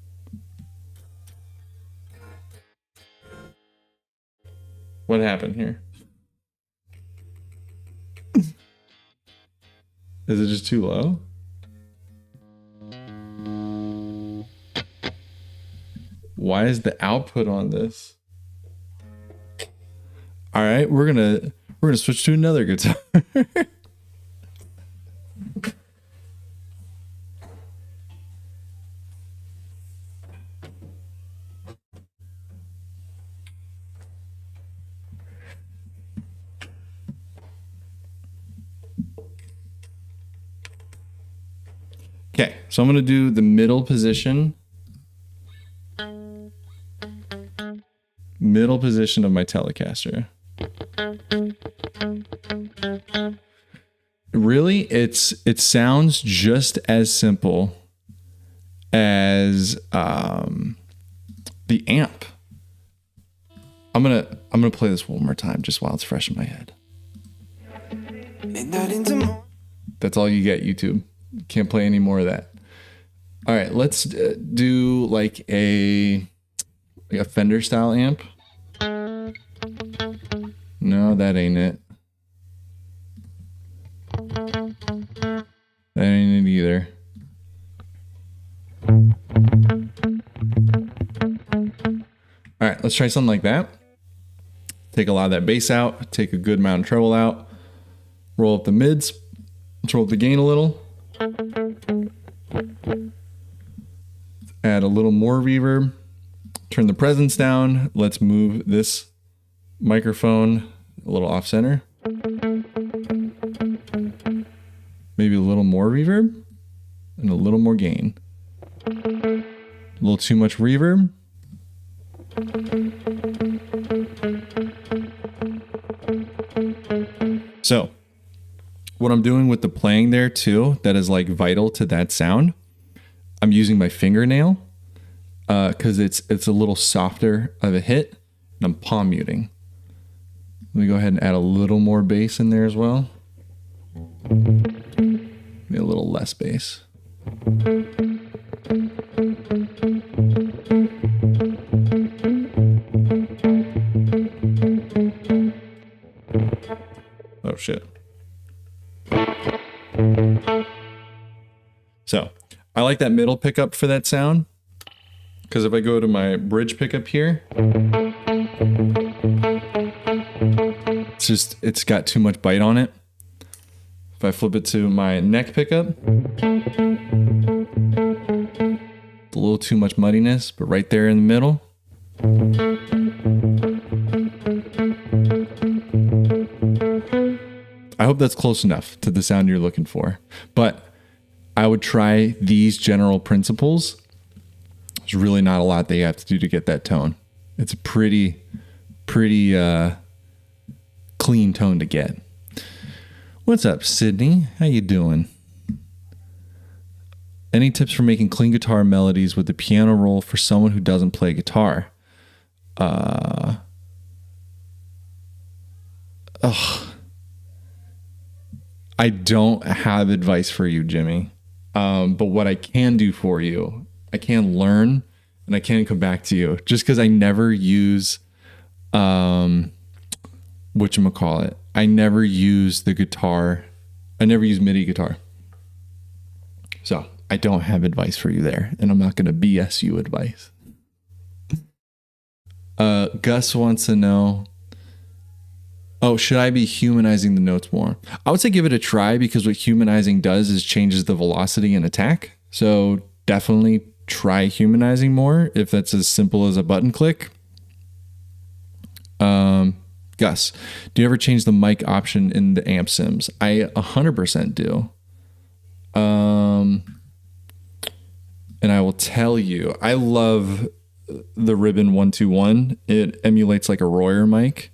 What happened here? Is it just too low? Why is the output on this? All right, we're gonna switch to another guitar. Okay, so I'm going to do the middle position. Middle position of my Telecaster. Really, it sounds just as simple as the amp. I'm gonna play this one more time just while it's fresh in my head. That's all you get, YouTube. Can't play any more of that. All right, let's do like a Fender style amp. No, that ain't it. That ain't it either. All right, let's try something like that. Take a lot of that bass out, take a good amount of treble out, roll up the mids, let's roll up the gain a little. Add a little more reverb, turn the presence down. Let's move this microphone a little off center. Maybe a little more reverb and a little more gain. A little too much reverb. So what I'm doing with the playing there too, that is like vital to that sound, I'm using my fingernail because it's a little softer of a hit, and I'm palm muting. Let me go ahead and add a little more bass in there as well. Maybe a little less bass. Oh shit. So I like that middle pickup for that sound, because if I go to my bridge pickup here, it's got too much bite on it. If I flip it to my neck pickup, a little too much muddiness, but right there in the middle. I hope that's close enough to the sound you're looking for, but I would try these general principles. There's really not a lot that you have to do to get that tone. It's a pretty clean tone to get. What's up, Sydney? How you doing? Any tips for making clean guitar melodies with the piano roll for someone who doesn't play guitar? I don't have advice for you, Jimmy. But what I can do for you, I can learn and I can come back to you, just because I never use, whatchamacallit. I never use the guitar. I never use MIDI guitar. So I don't have advice for you there, and I'm not going to BS you advice. Gus wants to know, should I be humanizing the notes more? I would say give it a try, because what humanizing does is changes the velocity and attack. So definitely try humanizing more if that's as simple as a button click. Gus, do you ever change the mic option in the amp sims? I 100% do. And I will tell you, I love the Ribbon 121. It emulates like a Royer mic.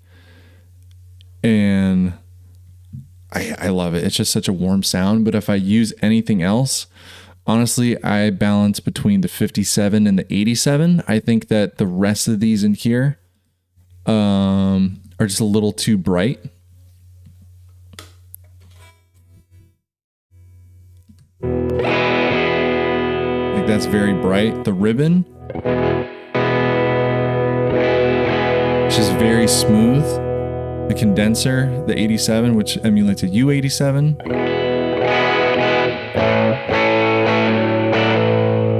And I love it. It's just such a warm sound. But if I use anything else, honestly, I balance between the 57 and the 87. I think that the rest of these in here are just a little too bright. Like that's very bright. The Ribbon, which is very smooth. The condenser, the 87, which emulates a U87.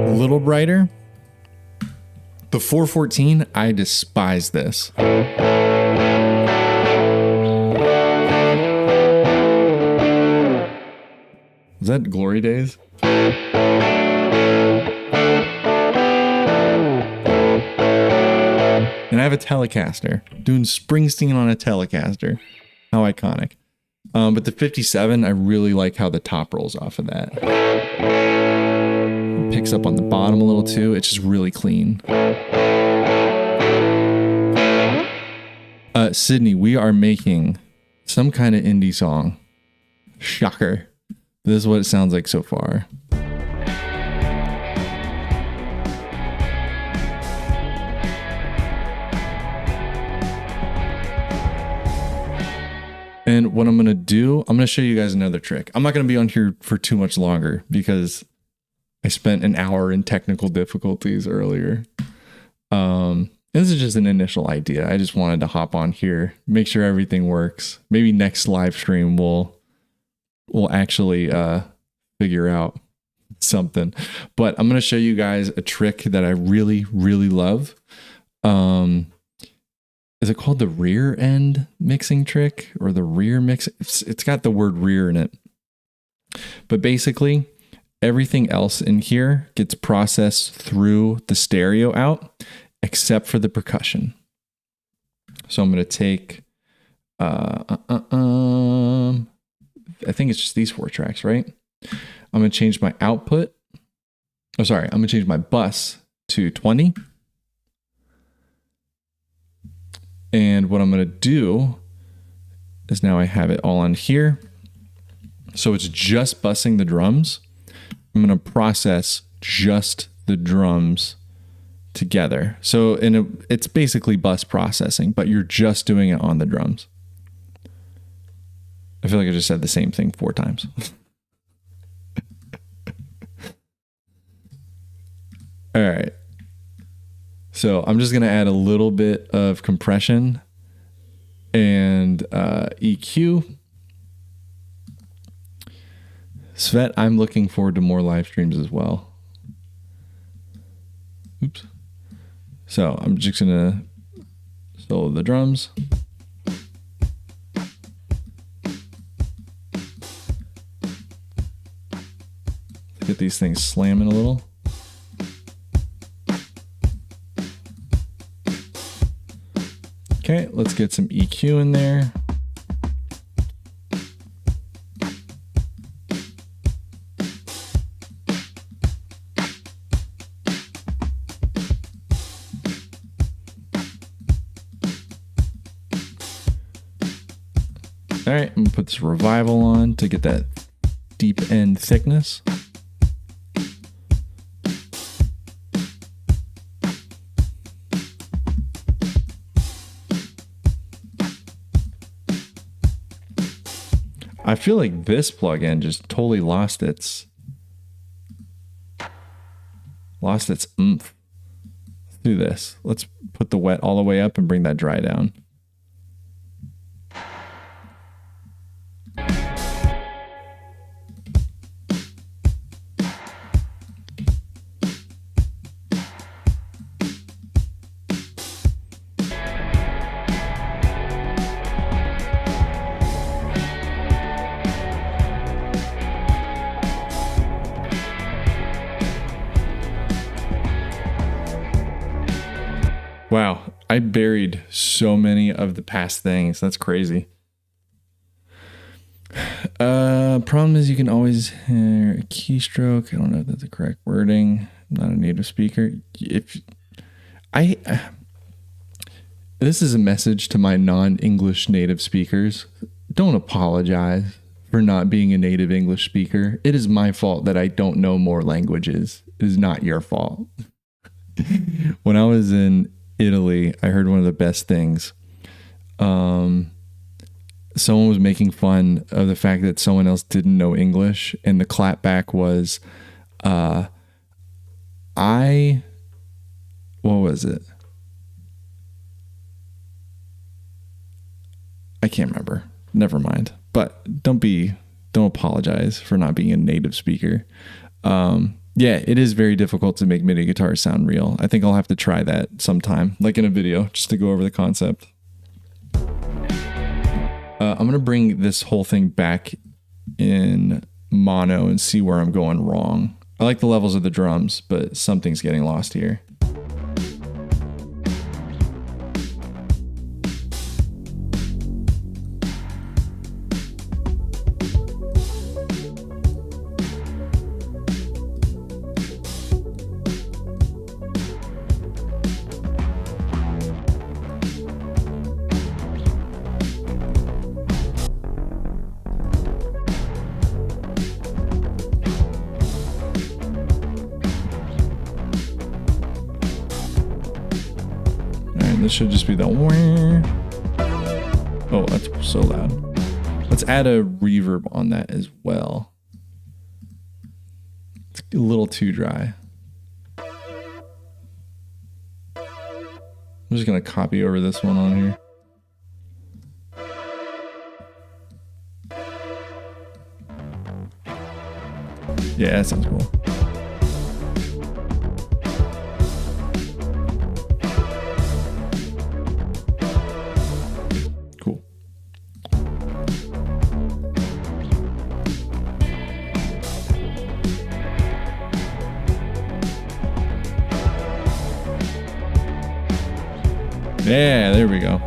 A little brighter. The 414, I despise this. Was that Glory Days? And I have a Telecaster. Doing Springsteen on a Telecaster. How iconic. But the 57, I really like how the top rolls off of that. It picks up on the bottom a little too. It's just really clean. Sydney, we are making some kind of indie song. Shocker. This is what it sounds like so far. And what I'm going to do, I'm going to show you guys another trick. I'm not going to be on here for too much longer because I spent an hour in technical difficulties earlier. This is just an initial idea. I just wanted to hop on here, make sure everything works. Maybe next live stream we'll actually figure out something. But I'm going to show you guys a trick that I really, really love. Is it called the rear end mixing trick or the rear mix? It's got the word rear in it. But basically, everything else in here gets processed through the stereo out, except for the percussion. So I'm going to take, I think it's just these 4 tracks, right? I'm going to change my output. I'm going to change my bus to 20. And what I'm going to do is now I have it all on here. So it's just bussing the drums. I'm going to process just the drums together. So it's basically bus processing, but you're just doing it on the drums. I feel like I just said the same thing 4 times. All right. So I'm just going to add a little bit of compression and EQ. Svet, I'm looking forward to more live streams as well. Oops. So I'm just going to solo the drums. Get these things slamming a little. Okay, let's get some EQ in there. All right, I'm gonna put this revival on to get that deep end thickness. I feel like this plugin just totally lost its oomph. Let's do this. Let's put the wet all the way up and bring that dry down. Wow, I buried so many of the past things. That's crazy. Problem is you can always hear a keystroke. I don't know if that's the correct wording. I'm not a native speaker. This is a message to my non-English native speakers. Don't apologize for not being a native English speaker. It is my fault that I don't know more languages. It is not your fault. When I was in Italy, I heard one of the best things. Someone was making fun of the fact that someone else didn't know English, and the clapback was, what was it? I can't remember. Never mind. But don't apologize for not being a native speaker. Yeah, it is very difficult to make MIDI guitars sound real. I think I'll have to try that sometime, like in a video, just to go over the concept. I'm going to bring this whole thing back in mono and see where I'm going wrong. I like the levels of the drums, but something's getting lost here. This should just be the... Oh, that's so loud. Let's add a reverb on that as well. It's a little too dry. I'm just going to copy over this one on here. Yeah, that sounds cool. Cool. Yeah, there we go.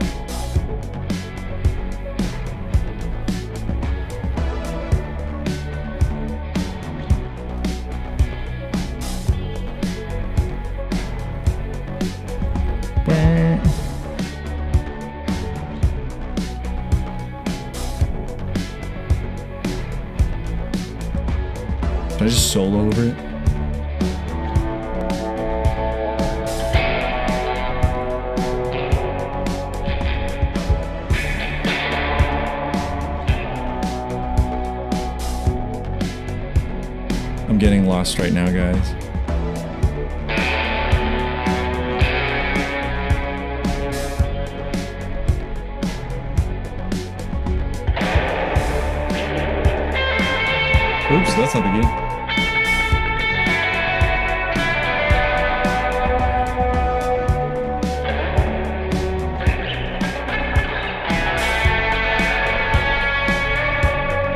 Should I just solo over it? I'm getting lost right now, guys. Oops, that's not the game.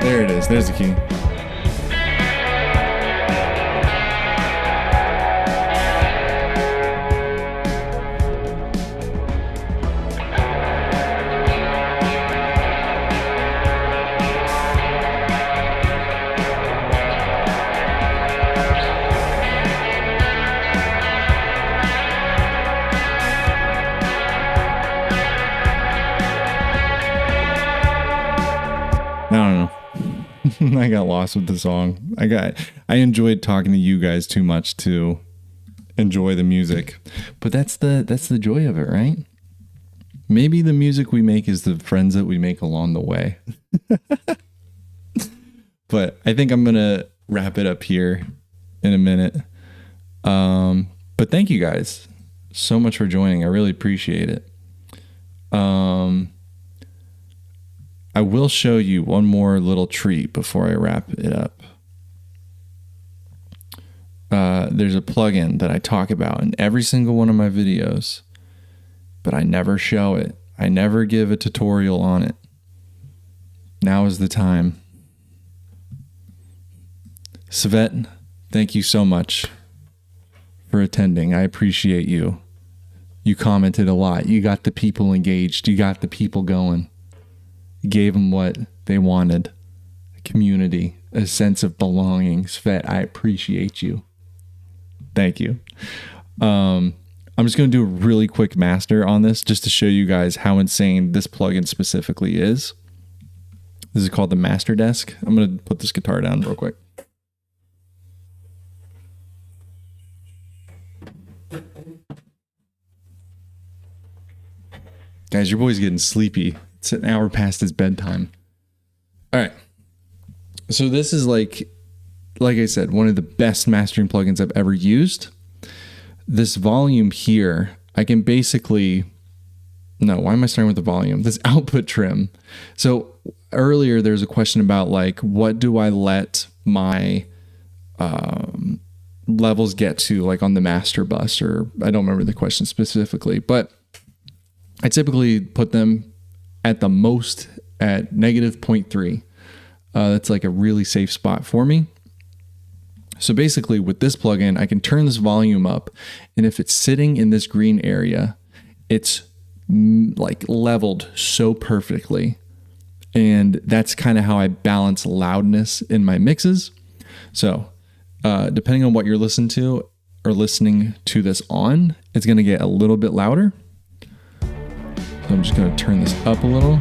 There it is. There's the key. I got lost with the song. I enjoyed talking to you guys too much to enjoy the music. But that's the joy of it, right? Maybe the music we make is the friends that we make along the way. But I think I'm going to wrap it up here in a minute. But thank you guys so much for joining. I really appreciate it. I will show you one more little treat before I wrap it up. There's a plugin that I talk about in every single one of my videos, but I never show it. I never give a tutorial on it. Now is the time. Svet, thank you so much for attending. I appreciate you. You commented a lot. You got the people engaged. You got the people going. You gave them what they wanted. A community, a sense of belonging. Svet, I appreciate you. Thank you. I'm just going to do a really quick master on this just to show you guys how insane this plugin specifically is. This is called the Master Desk. I'm going to put this guitar down real quick. Guys, your boy's getting sleepy. It's an hour past his bedtime. All right. So this is like I said, one of the best mastering plugins I've ever used. This volume here, I can basically... No, why am I starting with the volume? This output trim. So earlier there's a question about like, what do I let my levels get to, like on the master bus, or I don't remember the question specifically, but I typically put them at the most at negative 0.3. That's like a really safe spot for me. So basically with this plugin, I can turn this volume up, and if it's sitting in this green area, it's like leveled so perfectly. And that's kind of how I balance loudness in my mixes. So depending on what you're listening to this on, it's going to get a little bit louder. So I'm just going to turn this up a little.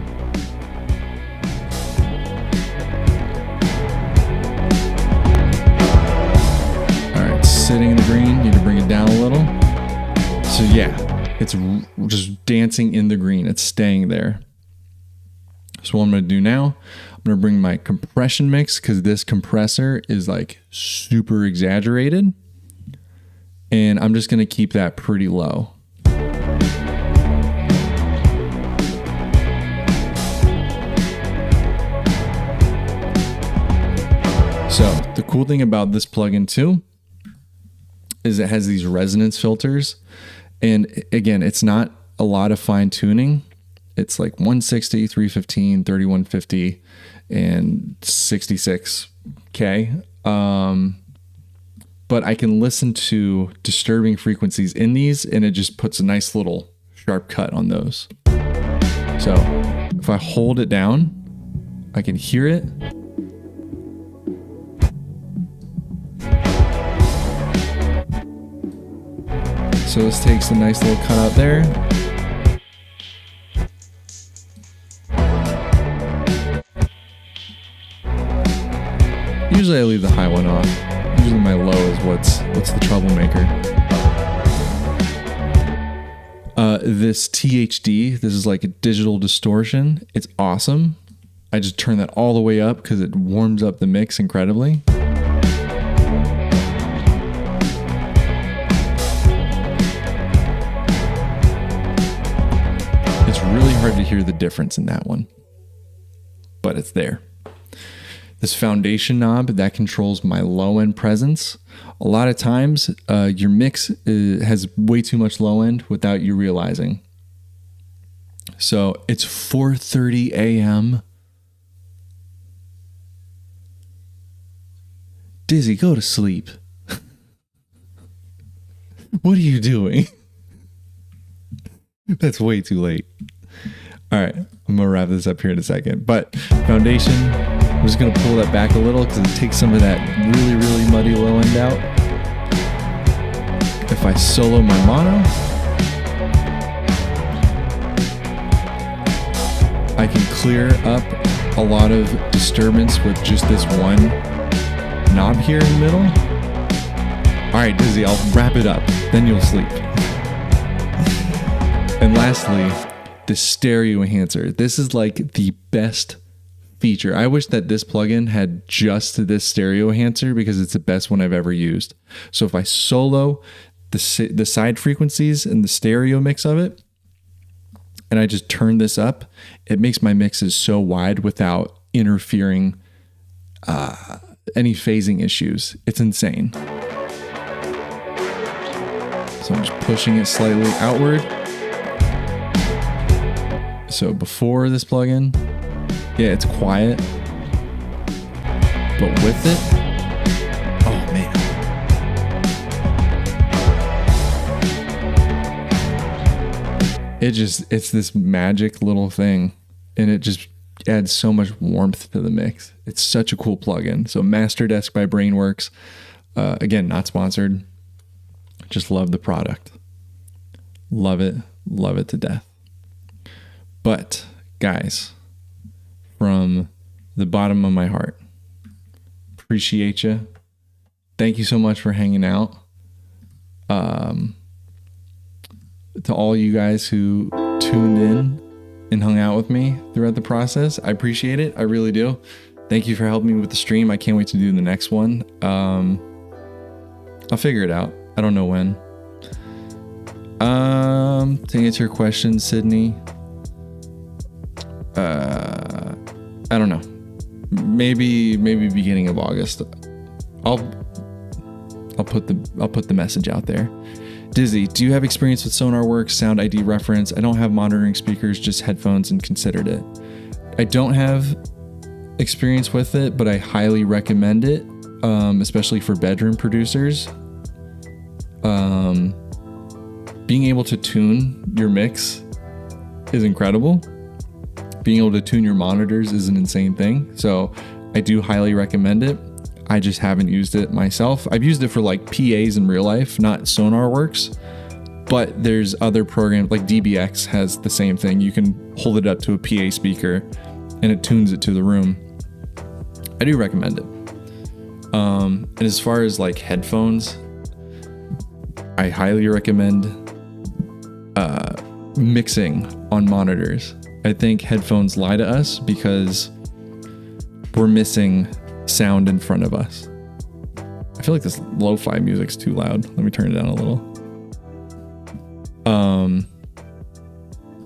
Sitting in the green, need to bring it down a little. So yeah, it's just dancing in the green. It's staying there. So what I'm going to do now, I'm going to bring my compression mix, because this compressor is like super exaggerated. And I'm just going to keep that pretty low. So the cool thing about this plugin too is it has these resonance filters. And again, it's not a lot of fine tuning. It's like 160, 315, 3150, and 66K. But I can listen to disturbing frequencies in these, and it just puts a nice little sharp cut on those. So if I hold it down, I can hear it. So this takes a nice little cut out there. Usually I leave the high one off. Usually my low is what's the troublemaker. This THD, this is like a digital distortion. It's awesome. I just turn that all the way up because it warms up the mix incredibly. It's really hard to hear the difference in that one, but it's there. This foundation knob, that controls my low end presence. A lot of times your mix has way too much low end without you realizing. So it's 4:30 a.m. Dizzy, go to sleep. What are you doing? That's way too late. All right, I'm gonna wrap this up here in a second. But foundation, I'm just going to pull that back a little because it takes some of that really, really muddy low end out. If I solo my mono, I can clear up a lot of disturbance with just this one knob here in the middle. All right, Dizzy, I'll wrap it up. Then you'll sleep. And lastly, the stereo enhancer. This is like the best feature. I wish that this plugin had just this stereo enhancer because it's the best one I've ever used. So if I solo the side frequencies and the stereo mix of it, and I just turn this up, it makes my mixes so wide without interfering any phasing issues. It's insane. So I'm just pushing it slightly outward. So before this plugin, yeah, it's quiet, but with it, oh man. It's this magic little thing, and it just adds so much warmth to the mix. It's such a cool plugin. So Master Desk by Brainworks, again, not sponsored. Just love the product. Love it to death. But guys, from the bottom of my heart, appreciate you. Thank you so much for hanging out. To all you guys who tuned in and hung out with me throughout the process, I appreciate it. I really do. Thank you for helping me with the stream. I can't wait to do the next one. I'll figure it out. I don't know when. To answer your question, Sydney, I don't know. Maybe beginning of August. I'll put the message out there. Dizzy, do you have experience with SonarWorks Sound ID reference? I don't have monitoring speakers, just headphones, and considered it. I don't have experience with it, but I highly recommend it, especially for bedroom producers. Being able to tune your mix is incredible. Being able to tune your monitors is an insane thing. So I do highly recommend it. I just haven't used it myself. I've used it for like PAs in real life, not SonarWorks, but there's other programs like DBX has the same thing. You can hold it up to a PA speaker and it tunes it to the room. I do recommend it. And as far as like headphones, I highly recommend mixing on monitors. I think headphones lie to us because we're missing sound in front of us. I feel like this lo-fi music's too loud. Let me turn it down a little.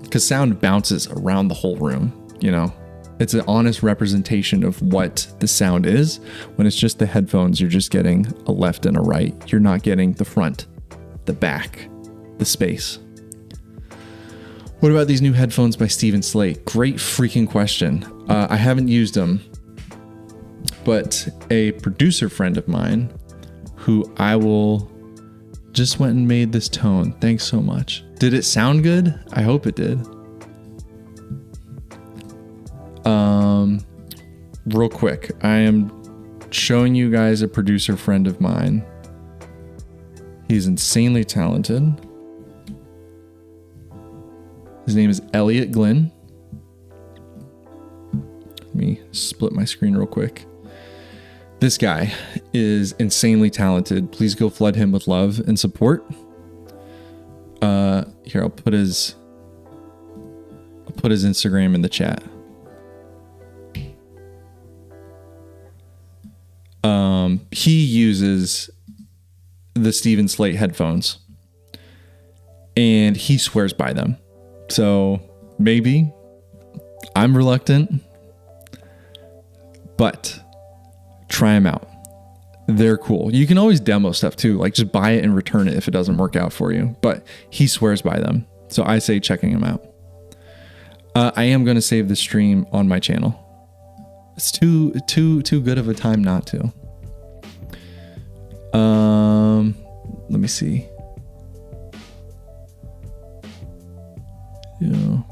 Because sound bounces around the whole room, you know? It's an honest representation of what the sound is. When it's just the headphones, you're just getting a left and a right. You're not getting the front, the back, the space. What about these new headphones by Steven Slate? Great freaking question. I haven't used them, but a producer friend of mine who I will just went and made this tone. Thanks so much. Did it sound good? I hope it did. Real quick, I am showing you guys a producer friend of mine. He's insanely talented. His name is Elliot Glynn. Let me split my screen real quick. This guy is insanely talented. Please go flood him with love and support. Here, I'll put his Instagram in the chat. He uses the Steven Slate headphones and he swears by them. So maybe I'm reluctant, but try them out. They're cool. You can always demo stuff too. Like just buy it and return it if it doesn't work out for you, but he swears by them. So I say checking him out. I am going to save the stream on my channel. It's too good of a time not to. Let me see.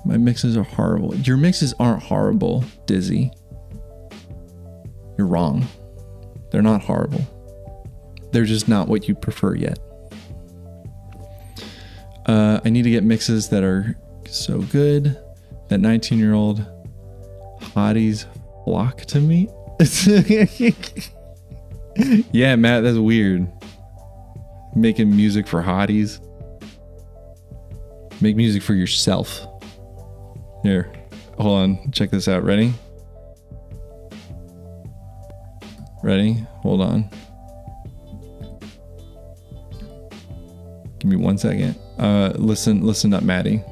My mixes are horrible. Your mixes aren't horrible, Dizzy. You're wrong. They're not horrible. They're just not what you prefer yet. I need to get mixes that are so good that 19-year-old hotties flock to me. Yeah, Matt, that's weird. Making music for hotties. Make music for yourself. Here, hold on. Check this out. Ready? Ready? Hold on. Give me 1 second. Listen up, Maddie.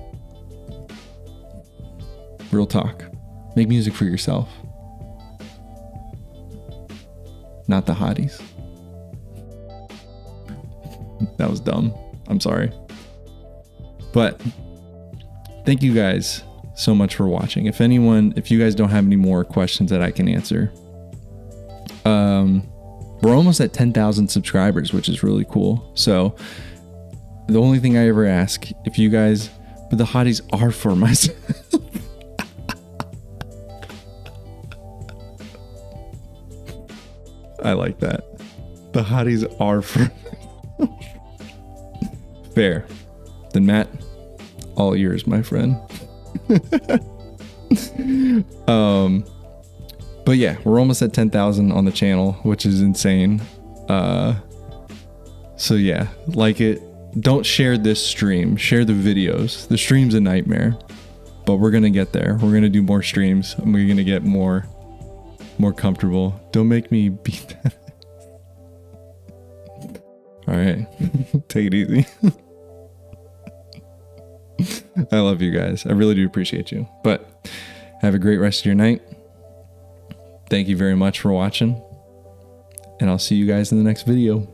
Real talk. Make music for yourself. Not the hotties. That was dumb. I'm sorry. But thank you guys so much for watching. If you guys don't have any more questions that I can answer, we're almost at 10,000 subscribers, which is really cool. So the only thing I ever ask, if you guys, but the hotties are for myself. I like that. The hotties are for fair. Then Matt, all yours, my friend. But yeah, we're almost at 10,000 on the channel, which is insane. So yeah, like it. Don't share this stream. Share the videos. The stream's a nightmare, but we're gonna get there. We're gonna do more streams, and we're gonna get more comfortable. Don't make me beat that. All right, take it easy. I love you guys. I really do appreciate you. But have a great rest of your night. Thank you very much for watching, and I'll see you guys in the next video.